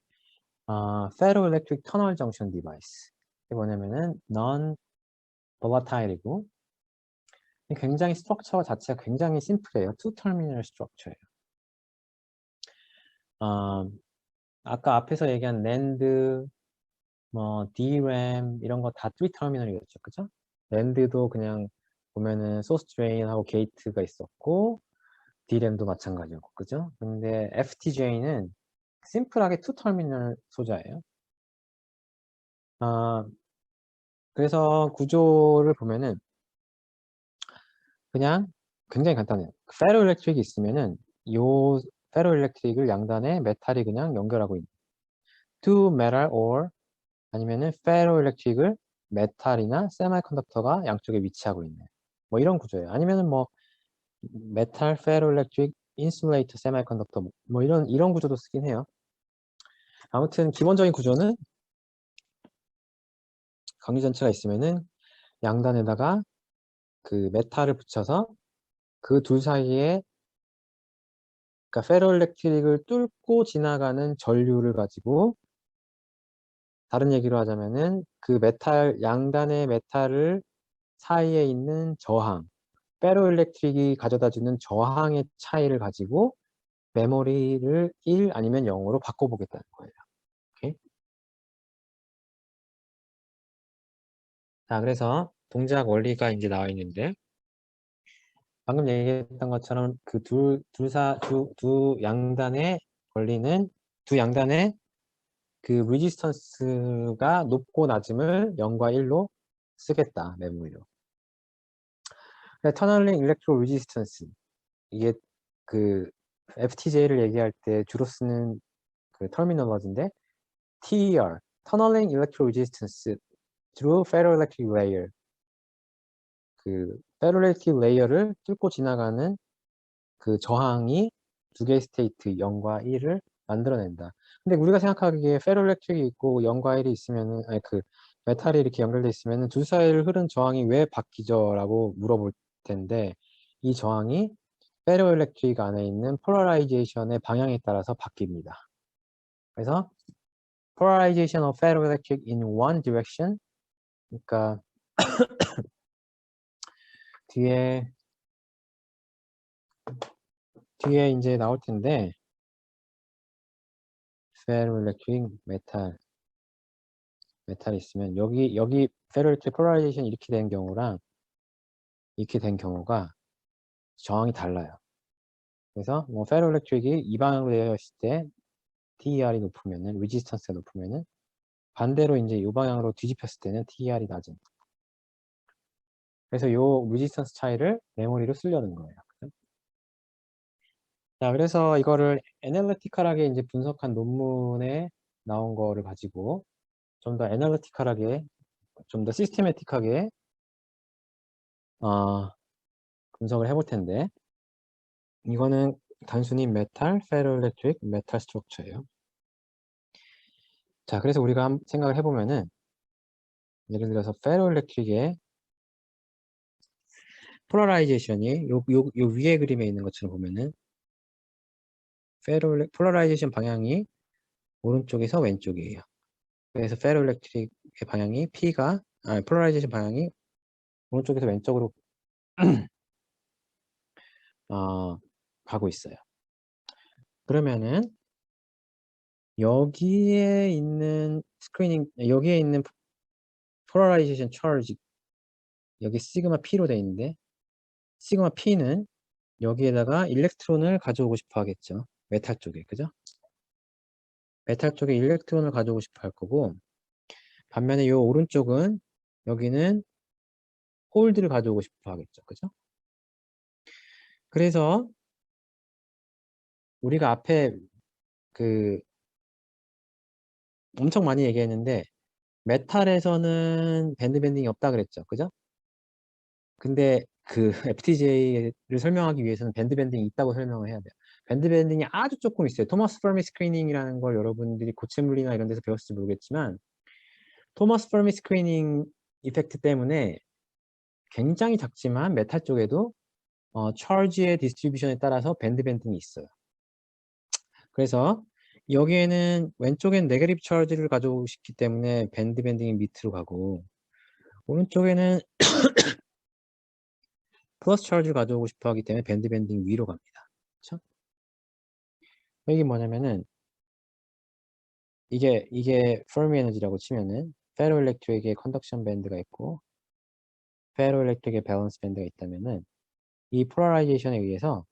Ferroelectric Tunnel Junction Device. 이게 뭐냐면은, non-volatile이고, 굉장히 스트럭처 자체가 굉장히 심플해요. 투 터미널 스트럭처예요. 아까 앞에서 얘기한 NAND, 뭐 DRAM 이런 거 다 3터미널이었죠, 그죠? NAND도 그냥 보면은 소스 드레인하고 게이트가 있었고, DRAM도 마찬가지였고, 그죠? 근데 FTJ는 심플하게 2터미널 소자예요. 그래서 구조를 보면은 그냥 굉장히 간단해요. 페로일렉트릭이 있으면은 요 페로일렉트릭을 양단에 메탈이 그냥 연결하고 있는 to metal or 아니면은 페로일렉트릭을 메탈이나 세미컨덕터가 양쪽에 위치하고 있는 뭐 이런 구조예요. 아니면은 뭐 메탈 페로일렉트릭 인슐레이터 세미컨덕터 뭐 이런 구조도 쓰긴 해요. 아무튼 기본적인 구조는 강유전체가 있으면은 양단에다가 그 메탈을 붙여서 그 둘 사이에 그러니까 페로일렉트릭을 뚫고 지나가는 전류를 가지고 다른 얘기로 하자면은 그 메탈 양단의 메탈을 사이에 있는 저항 페로일렉트릭이 가져다주는 저항의 차이를 가지고 메모리를 1 아니면 0으로 바꿔보겠다는 거예요. 오케이? 자, 그래서 동작 원리가 이제 나와 있는데 방금 얘기했던 것처럼 그 두 양단에 걸리는 두 양단의 그 레지스턴스가 높고 낮음을 0과 1로 쓰겠다, 메모리로. 터널링 일렉트로 레지스턴스 이게 그 FTJ를 얘기할 때 주로 쓰는 그 터미널러지인데 TER, 터널링 일렉트로 레지스턴스 through ferroelectric layer 그 ferroelectric layer를 뚫고 지나가는 그 저항이 두 개의 스테이트 0과 1을 만들어낸다. 근데 우리가 생각하기에 페로일렉트릭이 있고 0과 1이 있으면은 아니 그 메탈이 이렇게 연결돼 있으면은 둘 사이를 흐른 저항이 왜 바뀌죠라고 물어볼 텐데 이 저항이 페로일렉트릭 안에 있는 폴라라이제이션의 방향에 따라서 바뀝니다. 그래서 polarization of ferroelectric in one direction 그러니까 뒤에 이제 나올 텐데 ferroelectric 메탈이 있으면 여기 페로일렉트릭 폴라라이제이션 이렇게 된 경우랑 이렇게 된 경우가 저항이 달라요. 그래서 뭐 페로일렉트릭이 이 방향으로 되어 있을 때 TER이 높으면은 레지스턴스가 높으면은 반대로 이제 이 방향으로 뒤집혔을 때는 TER이 낮은. 그래서 요 레지스턴스 차이를 메모리로 쓰려는 거예요. 자, 그래서 이거를 애널리티컬하게 이제 분석한 논문에 나온 거를 가지고 좀 더 애널리티컬하게 좀 더 시스테매틱하게 분석을 해볼 텐데 이거는 단순히 메탈, 페로일렉트릭, 메탈 스트럭처예요. 자, 그래서 우리가 한번 생각을 해보면은 예를 들어서 페로일렉트릭의 폴라라이제이션이 요 위에 그림에 있는 것처럼 보면은 폴라라이제이션 방향이 오른쪽에서 왼쪽이에요. 그래서 페로일렉트릭의 방향이 폴라라이제이션 방향이 오른쪽에서 왼쪽으로 가고 있어요. 그러면은 여기에 있는 여기에 있는 폴라라이제이션 차지 여기 시그마 P로 돼 있는데 시그마 P는 여기에다가 일렉트론을 가져오고 싶어 하겠죠. 메탈 쪽에, 그죠? 메탈 쪽에 일렉트론을 가져오고 싶어 할 거고 반면에 이 오른쪽은 여기는 홀드를 가져오고 싶어 하겠죠. 그죠? 그래서 우리가 앞에 그 엄청 많이 얘기했는데 메탈에서는 밴드 밴딩이 없다 그랬죠. 그죠? 근데 그 FTJ를 설명하기 위해서는 밴드 밴딩이 있다고 설명을 해야 돼요. 밴드 밴딩이 아주 조금 있어요. 토머스 퍼미 스크리닝이라는 걸 여러분들이 고체 물리나 이런 데서 배웠을지 모르겠지만 토머스 퍼미 스크리닝 이펙트 때문에 굉장히 작지만 메탈 쪽에도 charge의 디스트리뷰션에 따라서 밴드 밴딩이 있어요. 그래서 여기에는 왼쪽엔 네거티브 charge를 가져오고 싶기 때문에 밴드 밴딩이 밑으로 가고, 오른쪽에는 플러스 charge를 가져오고 싶어 하기 때문에 밴드 밴딩 위로 갑니다. 그렇죠? 이게 뭐냐면은 이게 페르미 에너지라고 치면은 페로일렉트릭의 컨덕션 밴드가 있고 페로일렉트릭의 밸런스 밴드가 있다면은 이 폴라라이제이션에 의해서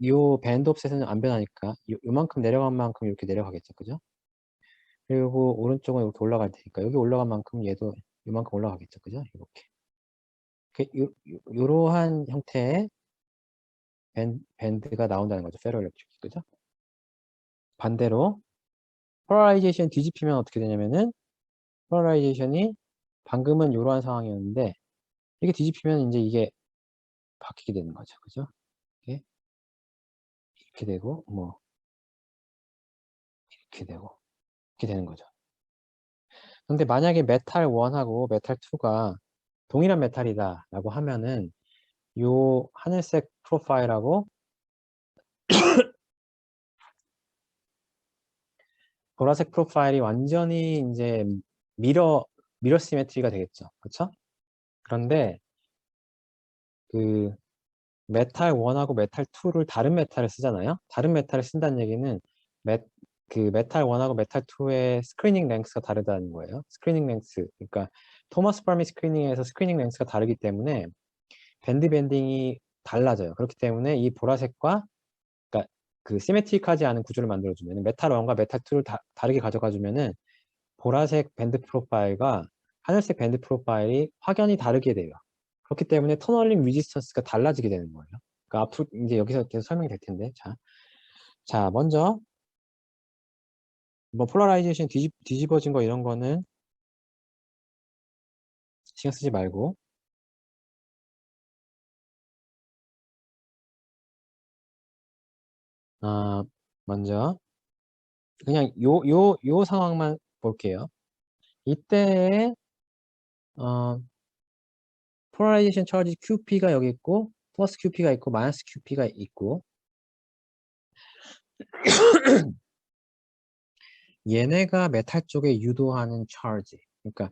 요 밴드 옵셋은 안 변하니까 요만큼 내려간 만큼 이렇게 내려가겠죠. 그죠? 그리고 오른쪽은 이렇게 올라갈 테니까 여기 올라간 만큼 얘도 요만큼 올라가겠죠. 그죠? 이렇게. 요러한 형태의 밴드가 나온다는 거죠. 페로일렉트릭. 그죠? 반대로 폴라라이제이션 뒤집히면 어떻게 되냐면은 폴라라이제이션이 방금은 이러한 상황이었는데 이게 뒤집히면 이제 이게 바뀌게 되는 거죠. 그죠? 이렇게 되고 뭐 이렇게 되고 이렇게 되는 거죠. 근데 만약에 메탈 1하고 메탈 2가 동일한 메탈이다 라고 하면은 요 하늘색 프로파일하고 보라색 프로파일이 완전히 이제 미러 시메트리가 되겠죠. 그렇죠? 그런데 그 메탈 1하고 메탈 2를 다른 메탈을 쓰잖아요. 다른 메탈을 쓴다는 얘기는 그 메탈 1하고 메탈 2의 스크리닝 랭스가 다르다는 거예요. 스크리닝 랭스. 그러니까 토머스 파미 스크리닝에서 스크리닝 랭스가 다르기 때문에 밴드 밴딩이 달라져요. 그렇기 때문에 이 보라색과 그러니까 그 시메트릭하지 않은 구조를 만들어주면 메탈 1과 메탈 2를 다르게 가져가 주면은 보라색 밴드 프로파일과 하늘색 밴드 프로파일이 확연히 다르게 돼요. 그렇기 때문에 터널링 리지스턴스가 달라지게 되는 거예요. 그러니까 앞으로 이제 여기서 계속 설명이 될 텐데 자 먼저 뭐 폴라라이제이션 뒤집어진 거 이런 거는 신경 쓰지 말고 먼저 그냥 요 상황만 볼게요. 이때의 폴라라이제이션 차지 QP가 여기 있고 플러스 QP가 있고 마이너스 QP가 있고 얘네가 메탈 쪽에 유도하는 차지. 그러니까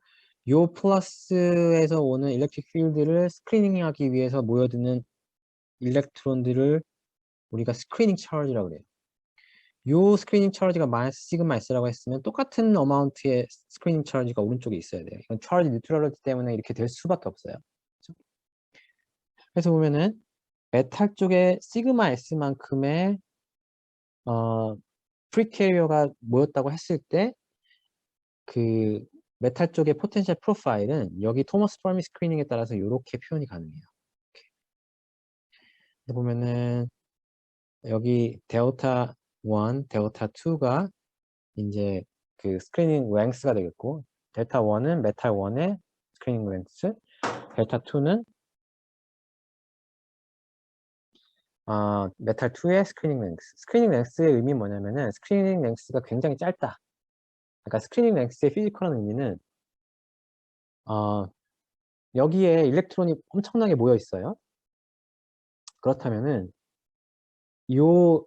요 플러스에서 오는 일렉트릭 필드를 스크리닝하기 위해서 모여드는 일렉트론들을 우리가 스크리닝 차지라고 그래요. 요 스크리닝 차지가 마이너스 시그마 S라고 했으면 똑같은 어마운트의 스크리닝 차지가 오른쪽에 있어야 돼요. 이건 차지 뉴트럴리티 때문에 이렇게 될 수밖에 없어요. 그렇죠? 그래서 보면은 메탈 쪽에 시그마 S만큼의 프리캐리어가 모였다고 했을 때 그 메탈 쪽의 포텐셜 프로파일은 여기 토머스 퍼미 스크리닝에 따라서 이렇게 표현이 가능해요. 이렇게. 보면은 여기 델타 1, 델타 2가 이제 그 스크리닝 랭스가 되겠고 델타 1은 메탈 1의 스크리닝 랭스, 델타 2는 메탈 2의 스크리닝 랭스. 스크리닝 랭스의 의미는 뭐냐면은 스크리닝 랭스가 굉장히 짧다. 그러니까 스크리닝 랭스의 피지컬한 의미는 여기에 일렉트론이 엄청나게 모여 있어요. 그렇다면은 이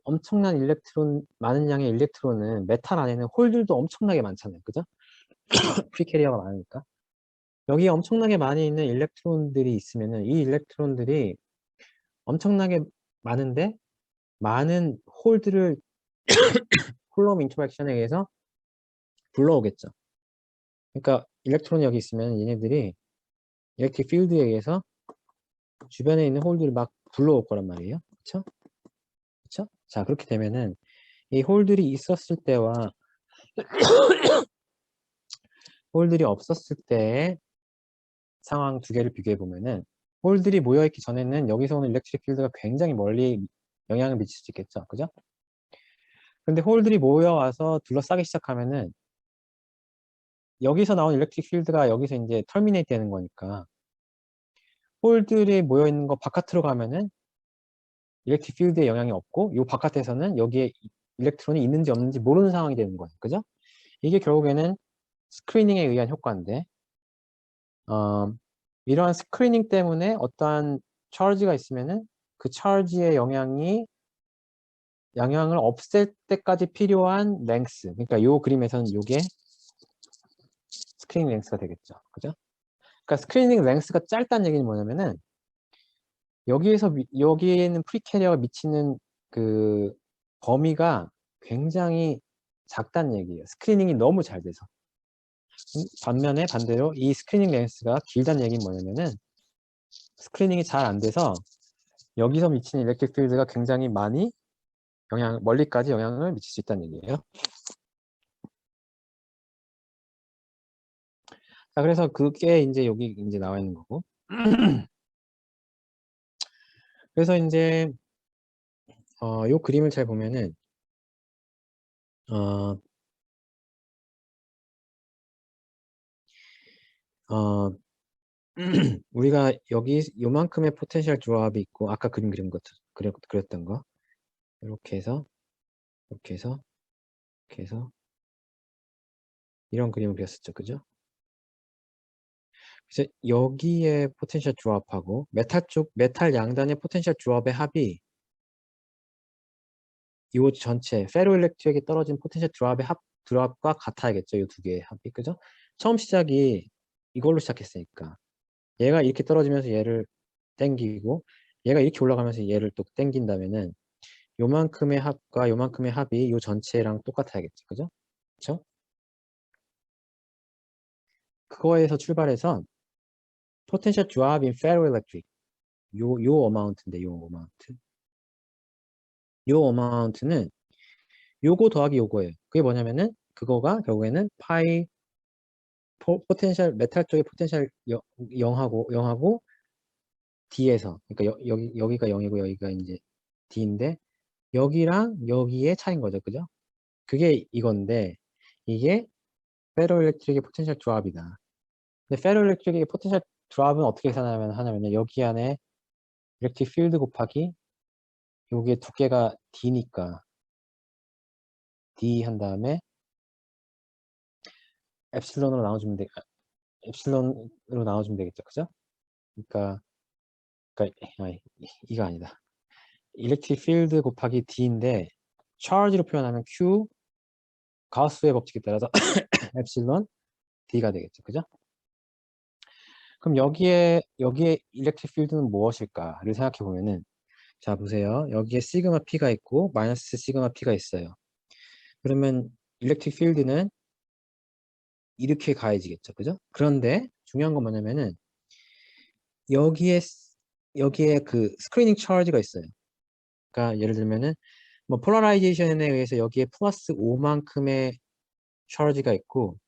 엄청난 일렉트론, 많은 양의 일렉트론은 메탈 안에는 홀들도 엄청나게 많잖아요. 그죠? 프리캐리어가 많으니까. 여기에 엄청나게 많이 있는 일렉트론들이 있으면은 이 일렉트론들이 엄청나게 많은데 많은 홀들을 콜롬 인터랙션에 의해서 불러오겠죠. 그러니까 일렉트론이 여기 있으면 얘네들이 일렉트릭 필드에 의해서 주변에 있는 홀들을 막 불러올 거란 말이에요. 그렇죠? 그렇죠? 자, 그렇게 되면은 이 홀들이 있었을 때와 홀들이 없었을 때의 상황 두 개를 비교해 보면은 홀들이 모여있기 전에는 여기서 오는 일렉트릭 필드가 굉장히 멀리 영향을 미칠 수 있겠죠. 그죠? 근데 홀들이 모여와서 둘러싸기 시작하면은 여기서 나온 일렉트릭 필드가 여기서 이제 터미네이트 되는 거니까 홀들이 모여있는 거 바깥으로 가면은 일렉트릭 필드에 영향이 없고 요 바깥에서는 여기에 일렉트론이 있는지 없는지 모르는 상황이 되는 거예요. 그죠? 이게 결국에는 스크리닝에 의한 효과인데 이러한 스크리닝 때문에 어떠한 차지가 있으면은 그 차지의 영향을 없앨 때까지 필요한 랭스. 그러니까 요 그림에서는 요게 스크리닝 랭스가 되겠죠. 그죠? 그러니까 스크리닝 랭스가 짧다는 얘기는 뭐냐면은 여기에는 프리캐리어가 미치는 그 범위가 굉장히 작다는 얘기예요. 스크리닝이 너무 잘 돼서. 반대로 이 스크리닝 랭스가 길다는 얘기는 뭐냐면은 스크리닝이 잘 안 돼서 여기서 미치는 일렉트릭 필드가 굉장히 많이 멀리까지 영향을 미칠 수 있다는 얘기예요. 자, 그래서 그게 이제 여기 이제 나와 있는 거고. 그래서 이제 요 그림을 잘 보면은 어, 어, 우리가 여기 요만큼의 포텐셜 조합이 있고 아까 그렸던 거 이렇게 해서 이렇게 해서 이렇게 해서 이런 그림을 그렸었죠. 그죠? 그래서 여기에 포텐셜 조합하고 메탈 양단의 포텐셜 조합의 합이 이 전체 페로일렉트릭에 떨어진 포텐셜 드랍과 같아야겠죠. 이 두 개의 합이. 그죠? 처음 시작이 이걸로 시작했으니까 얘가 이렇게 떨어지면서 얘를 땡기고 얘가 이렇게 올라가면서 얘를 또 땡긴다면은 요만큼의 합과 요만큼의 합이 요 전체랑 똑같아야겠죠. 그죠? 그쵸? 그거에서 출발해서 potential drop in ferroelectric 요 어마운트인데 요 어마운트는 요거 더하기 요거예요. 그게 뭐냐면은 그거가 결국에는 파이 포텐셜 메탈 쪽의 포텐셜 0하고 D에서 그러니까 여기가 0이고 여기가 이제 D인데 여기랑 여기의 차이인 거죠. 그죠? 그게 이건데 이게 페로일렉트릭의 포텐셜 드랍이다. 근데 페로일렉트릭의 포텐셜 드랍은 어떻게 하냐면 여기 안에 일렉트릭 필드 곱하기 여기에 두께가 D니까 D 한 다음에 엡실론으로 나눠주면 엡실론으로 나눠주면 되겠죠. 그죠? 그러니까 이거 아니다. 일렉트릭 필드 곱하기 D인데 charge로 표현하면 Q 가우스의 법칙에 따라서 엡실론 D가 되겠죠. 그죠? 그럼 여기에 일렉트릭 필드는 무엇일까를 생각해 보면은 자 보세요. 여기에 시그마 P가 있고 마이너스 시그마 P가 있어요. 그러면 일렉트릭 필드는 이렇게 가해지겠죠. 그죠? 그런데 중요한 건 뭐냐면은 여기에 여기에 그 스크리닝 차지가 있어요. 그러니까 예를 들면은 뭐 폴라라이제이션에 의해서 여기에 플러스 5만큼의 차지가 있고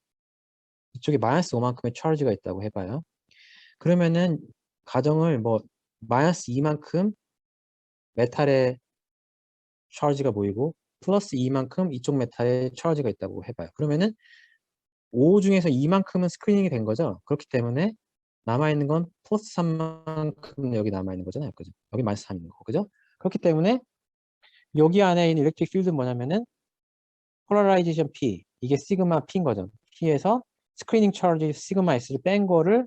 이쪽에 마이너스 5만큼의 차지가 있다고 해봐요. 그러면은 가정을 뭐 마이너스 2만큼 메탈의 차지가 보이고 플러스 2만큼 이쪽 메탈의 차지가 있다고 해봐요. 그러면은 5 중에서 2만큼은 스크리닝이 된 거죠. 그렇기 때문에 남아있는 건 플러스 3만큼 여기 남아있는 거잖아요. 그죠? 여기 마이너스 3인 거. 그죠? 그렇기 때문에 여기 안에 있는 일렉트릭 필드는 뭐냐면은 폴라라이제이션 P 이게 시그마 P인 거죠. P에서 스크리닝 차지 시그마 S를 뺀 거를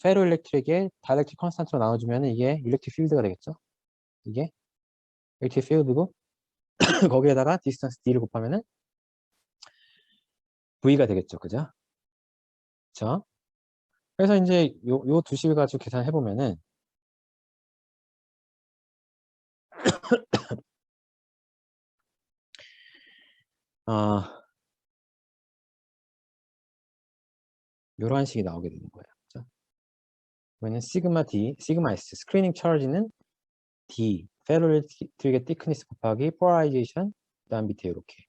페로일렉트릭의 다이렉트릭 컨스탄트로 나눠주면 이게 일렉트릭 필드가 되겠죠. 이게 일렉트릭 필드고 거기에다가 디스턴스 D를 곱하면은 V가 되겠죠. 그죠? 그쵸? 그래서 이제 요 두 식을 가지고 계산해 보면은 아 요런 식이 나오게 되는 거예요. 그죠? 그러면 시그마 D, 시그마 S 스크리닝 차지는 D 페로일렉트릭의 티크니스 곱하기 폴라라이제이션 그다음 밑에 이렇게.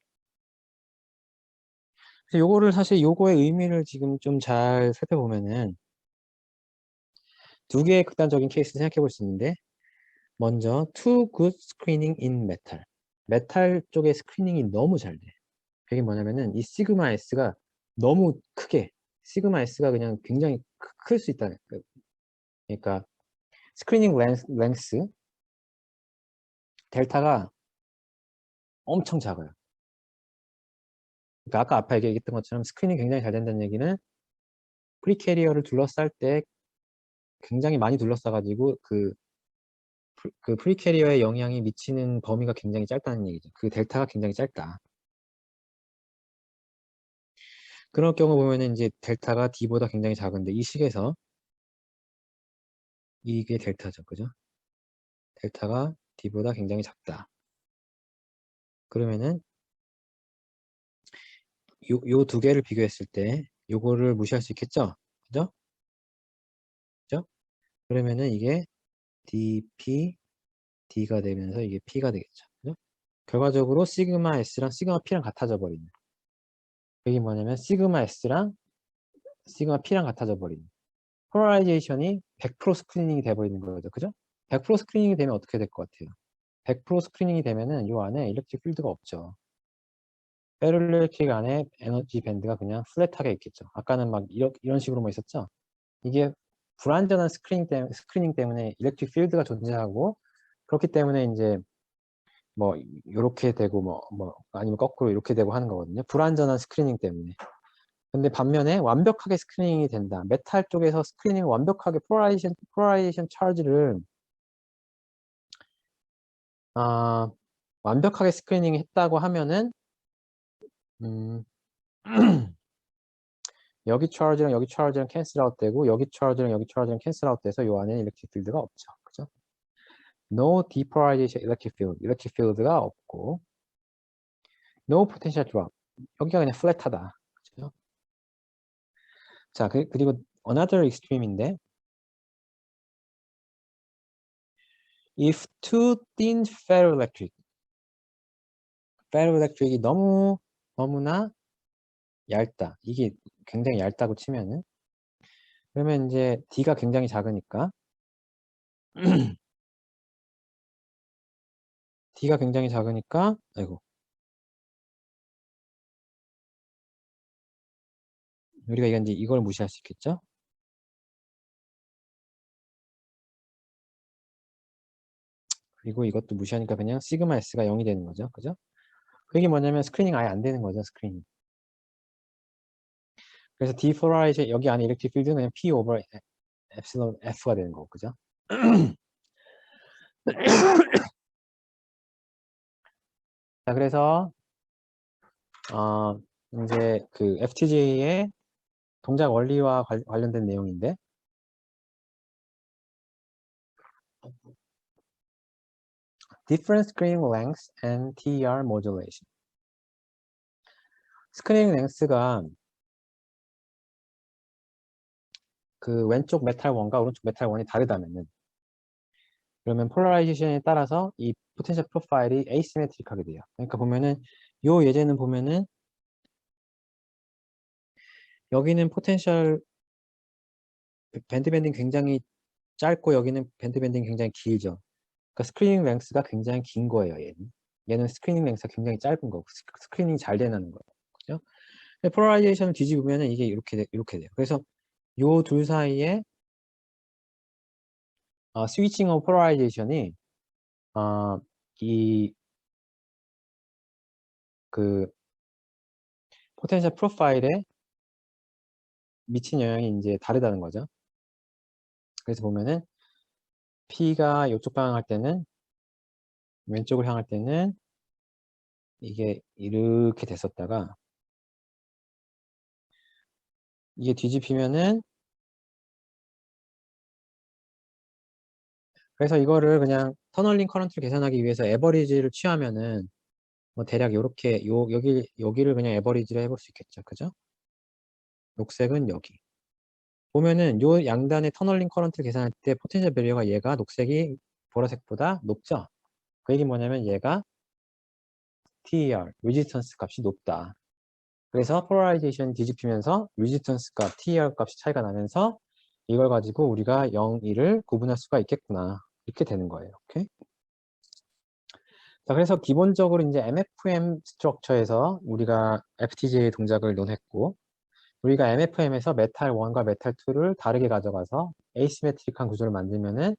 그래서 요거를 사실 요거의 의미를 지금 좀 잘 살펴보면은 두 개의 극단적인 케이스를 생각해 볼 수 있는데 먼저 too good screening in metal 메탈 쪽의 스크리닝이 너무 잘 돼. 그게 뭐냐면은 이 시그마 S가 너무 크게 시그마 S가 그냥 굉장히 클 수 있다. 그러니까 스크리닝 랭스 델타가 엄청 작아요. 그러니까 아까 앞에 얘기했던 것처럼 스크린이 굉장히 잘 된다는 얘기는 프리캐리어를 둘러쌀 때 굉장히 많이 둘러싸가지고 그 프리캐리어에 영향이 미치는 범위가 굉장히 짧다는 얘기죠. 그 델타가 굉장히 짧다. 그럴 경우 보면은 이제 델타가 D보다 굉장히 작은데 이 식에서 이게 델타죠. 그죠? 델타가 D보다 굉장히 작다. 그러면은 요 두 개를 비교했을 때 요거를 무시할 수 있겠죠? 그죠? 그죠? 그러면은 이게 dp d가 되면서 이게 p가 되겠죠. 그죠? 결과적으로 시그마 s랑 시그마 p랑 같아져 버리는. 이게 뭐냐면 시그마 s랑 시그마 p랑 같아져 버리는. 폴라라이제이션이 100% 스크리닝이 돼 버리는 거죠. 그죠? 100% 스크리닝이 되면 어떻게 될 것 같아요? 100% 스크리닝이 되면은 요 안에 일렉트릭 필드가 없죠. 페로일렉트릭 안에 에너지 밴드가 그냥 플랫하게 있겠죠. 아까는 막 이런 식으로만 있었죠. 이게 불완전한 스크리닝 때문에 일렉트릭 필드가 존재하고 그렇기 때문에 이제 뭐 이렇게 되고 뭐 아니면 거꾸로 이렇게 되고 하는 거거든요. 불완전한 스크리닝 때문에. 근데 반면에 완벽하게 스크리닝이 된다. 메탈 쪽에서 스크리닝을 완벽하게 폴라라이제이션 차지를 완벽하게 스크리닝 했다고 하면은 음, 여기 차지랑 캔슬 아웃 되고 여기 차지랑 캔슬 아웃 돼서 요 안에 일렉트릭 필드가 없죠. 그죠? No depolarization electric field가 없고 no potential drop. 여기가 그냥 플랫하다. 그죠? 자, 그리고 another extreme인데 if two thin ferroelectric이 너무나 얇다. 이게 굉장히 얇다고 치면은 그러면 이제 D가 굉장히 작으니까 D가 굉장히 작으니까 아이고 우리가 이제 이걸 무시할 수 있겠죠? 그리고 이것도 무시하니까 그냥 시그마 S가 0이 되는 거죠. 그죠? 그게 뭐냐면 스크리닝 아예 안 되는 거죠. 스크리닝. 그래서 디폴라라이제 여기 안에 일렉트릭 필드는 그냥 P 오버 엡실론 F가 되는 거고. 그죠? 자, 그래서 이제 그 FTGA의 동작 원리와 관련된 내용인데 Different screening lengths and TER modulation. 스크리닝 랭스가 그 왼쪽 메탈 1과 오른쪽 메탈 1이 다르다면은 그러면 폴라라이제이션에 따라서 이 포텐셜 프로파일이 에이시메트릭하게 돼요. 그러니까 보면은 요 예제는 보면은 여기는 포텐셜 밴드 밴딩 굉장히 짧고 여기는 밴드 밴딩 굉장히 길죠. 그러니까 스크리닝 랭스가 굉장히 긴 거예요. 얘는 스크리닝 랭스가 굉장히 짧은 거고 스크리닝 잘 되는 거예요. 그죠? 폴라라이제이션을 뒤집으면은 이게 이렇게 돼요. 그래서 요 둘 사이에 스위칭 오브 폴라라이제이션이 이 그 포텐셜 프로파일에 미친 영향이 이제 다르다는 거죠. 그래서 보면은 P가 이쪽 방향 할 때는 왼쪽을 향할 때는 이게 이렇게 됐었다가 이게 뒤집히면은 그래서 이거를 그냥 터널링 커런트를 계산하기 위해서 에버리지를 취하면은 뭐 대략 요렇게 여기를 그냥 에버리지를 해볼 수 있겠죠. 그죠? 녹색은 여기. 보면은 요 양단의 터널링 커런트를 계산할 때 포텐셜 배리어가 얘가 녹색이 보라색보다 높죠? 그 얘기 뭐냐면 얘가 TER, 레지스턴스 값이 높다. 그래서 폴라라이제이션 뒤집히면서 레지스턴스 값, TER 값이 차이가 나면서 이걸 가지고 우리가 0, 1을 구분할 수가 있겠구나. 이렇게 되는 거예요. 오케이? 자, 그래서 기본적으로 이제 MFM 스트럭처에서 우리가 FTGA 동작을 논했고, 우리가 MFM에서 메탈 1과 메탈 2를 다르게 가져가서 에이시메트릭한 구조를 만들면은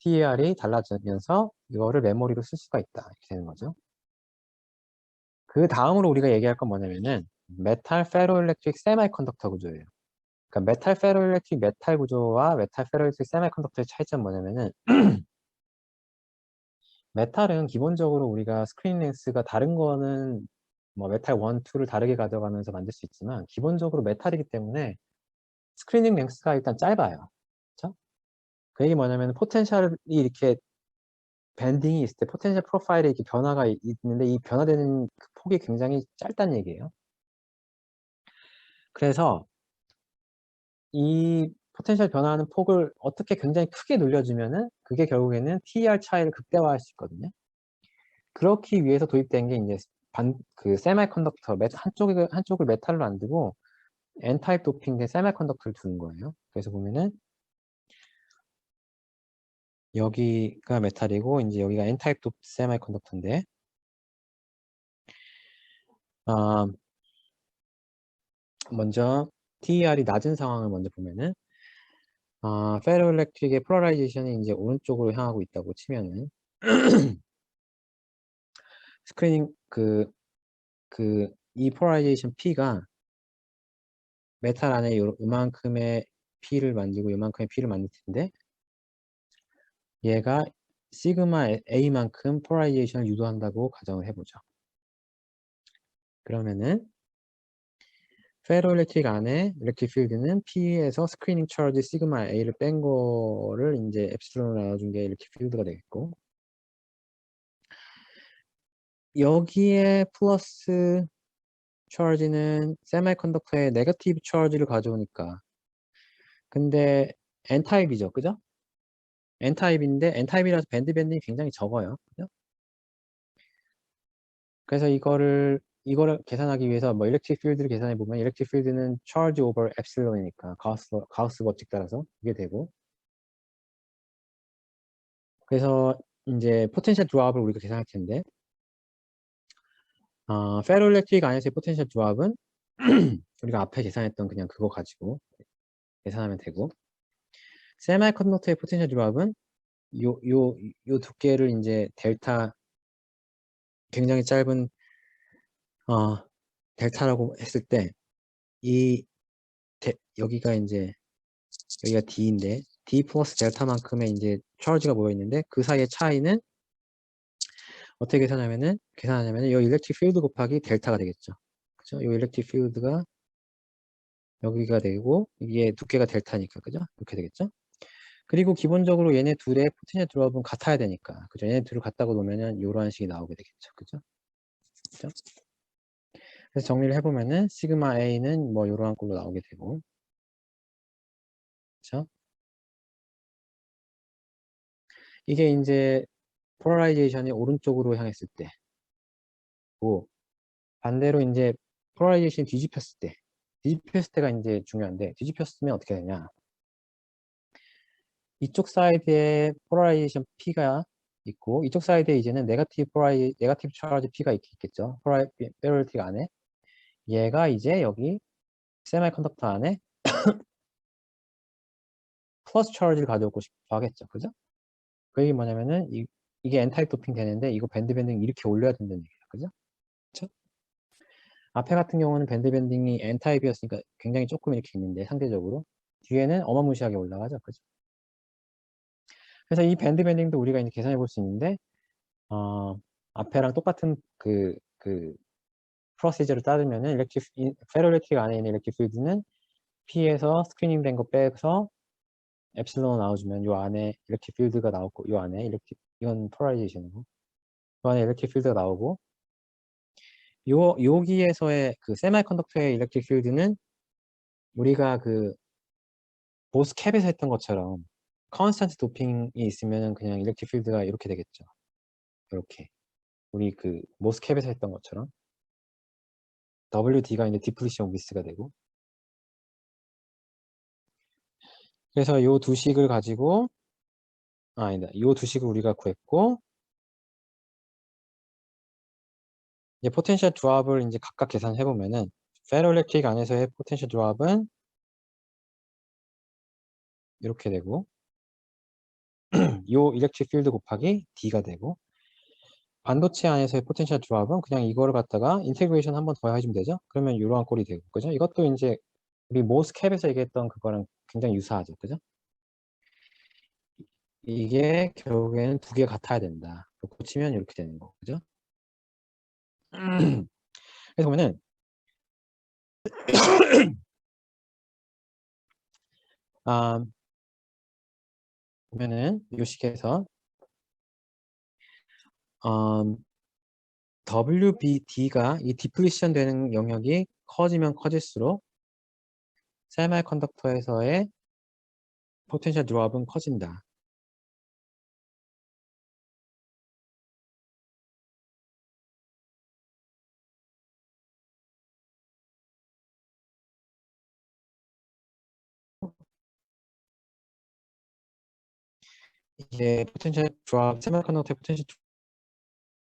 TER이 달라지면서 이거를 메모리로 쓸 수가 있다. 이렇게 되는 거죠. 그 다음으로 우리가 얘기할 건 뭐냐면은 메탈 페로일렉트릭 세마이컨덕터 구조예요. 그러니까 메탈 페로일렉트릭 메탈 구조와 메탈 페로일렉트릭 세미컨덕터의 차이점 뭐냐면은 메탈은 기본적으로 우리가 스크린 렌스가 다른 거는 뭐 메탈 1, 2를 다르게 가져가면서 만들 수 있지만 기본적으로 메탈이기 때문에 스크리닝 렌스가 일단 짧아요. 그렇죠? 그 얘기 뭐냐면 포텐셜이 이렇게 밴딩이 있을 때 포텐셜 프로파일에 이렇게 변화가 있는데 이 변화되는 그 폭이 굉장히 짧다는 얘기예요. 그래서 이 포텐셜 변화하는 폭을 어떻게 굉장히 크게 늘려주면은 그게 결국에는 TER 차이를 극대화할 수 있거든요. 그렇기 위해서 도입된 게 이제 그 세미컨덕터 한쪽을 메탈로 안 두고 N타입 도핑된 세미컨덕터를 두는 거예요. 그래서 보면은 여기가 메탈이고 이제 여기가 N타입 도 세미컨덕터인데 먼저 TER이 낮은 상황을 먼저 보면은 페로일렉트릭의 폴라라이제이션이 이제 오른쪽으로 향하고 있다고 치면은 스크리닝 이 폴라라이제이션 P가 메탈 안에 요만큼의 P를 만들고 요만큼의 P를 만들 텐데 얘가 시그마 A만큼 폴라라이제이션을 유도한다고 가정을 해보죠. 그러면은 페로일렉트릭 안에 일렉트릭 필드는 P에서 스크리닝 차지 시그마 A를 뺀 거를 이제 엡실론으로 나눠준 게 일렉트릭 필드가 되겠고 여기에 플러스 차지는 세미컨덕터의 네거티브 차지를 가져오니까 근데 N타입이죠. 그죠? N타입인데 N타입이라서 밴드 밴딩이 굉장히 적어요. 그죠? 그래서 이거를 계산하기 위해서 뭐 일렉트릭 필드를 계산해 보면 일렉트릭 필드는 charge over epsilon이니까 가우스 법칙 따라서 이게 되고 그래서 이제 포텐셜 드롭을 우리가 계산할 텐데 페로일렉트릭 안에서의 포텐셜 드롭은 우리가 앞에 계산했던 그냥 그거 가지고 계산하면 되고 세미컨덕터의 포텐셜 드롭은 요 두께를 이제 델타 굉장히 짧은 델타라고 했을 때 이 여기가 이제 여기가 D인데 D 플러스 델타만큼의 이제 차지가 모여 있는데 그 사이의 차이는 어떻게 계산하냐면은 이 일렉트릭 필드 곱하기 델타가 되겠죠. 그죠? 이 일렉트릭 필드가 여기가 되고 이게 두께가 델타니까 그죠? 이렇게 되겠죠? 그리고 기본적으로 얘네 둘의 포텐셜 드롭은 같아야 되니까 그죠? 얘네 둘을 갖다가 놓으면은 이러한 식이 나오게 되겠죠. 그죠? 그죠? 그래서 정리를 해보면은 시그마 A는 뭐 이러한 꼴로 나오게 되고 그죠? 이게 이제 폴라라이제이션이 오른쪽으로 향했을 때고 반대로 이제 폴라라이제이션이 뒤집혔을 때가 이제 중요한데 뒤집혔으면 어떻게 되냐 이쪽 사이드에 폴라라이제이션 P가 있고 이쪽 사이드에 이제는 네거티브 차지 P가 있겠죠. 페로리틱 안에 얘가 이제 여기 세미컨덕터 안에 플러스 차지를 가져오고 싶어 하겠죠. 그죠? 그 얘기 뭐냐면은 이게 N타입 도핑 되는데 이거 밴드 밴딩 이렇게 올려야 된다는 얘기예요. 그죠? 그쵸? 앞에 같은 경우는 밴드 밴딩이 N타입이었으니까 굉장히 조금 이렇게 있는데 상대적으로 뒤에는 어마무시하게 올라가죠. 그죠? 그래서 이 밴드 밴딩도 우리가 이제 계산해 볼 수 있는데 앞에랑 똑같은 그 프로시저를 따르면은 페로일렉트릭 안에 있는 일렉트릭 필드는 P에서 스크리닝 된 거 빼서 엡실론을 나눠주면 요 안에 일렉트릭 필드가 나오고 요 안에 이건 폴라라이제이션이고 요 안에 일렉트릭 필드가 나오고 여기에서의 그 세미컨덕터의 일렉트릭 필드는 우리가 그 보스 캡에서 했던 것처럼 컨스턴트 도핑이 있으면 그냥 일렉트릭 필드가 이렇게 되겠죠. 이렇게 우리 그 모스 캡에서 했던 것처럼 WD가 이제 디플리션 위스가 되고 그래서 요 두 식을 가지고 아니다 요 두 식을 우리가 구했고 이제 포텐셜 드롭을 이제 각각 계산해 보면은 페로일렉트릭 안에서의 포텐셜 드롭은 이렇게 되고 요 일렉트릭 필드 곱하기 D가 되고 반도체 안에서의 포텐셜 드롭은 그냥 이거를 갖다가 인테그레이션 한 번 더 해주면 되죠. 그러면 이러한 꼴이 되고 그죠? 이것도 이제 우리 모스캡에서 얘기했던 그거랑 굉장히 유사하죠. 그죠? 이게 결국에는 두 개 같아야 된다. 고치면 이렇게 되는 거. 그죠? 그래서 보면은 아, 보면은 요 식에서 WBD가 이 디플리션 되는 영역이 커지면 커질수록 세미컨덕터에서의 포텐셜 드롭은 커진다. 이게 포텐셜 드롭, 세미컨덕터의 포텐셜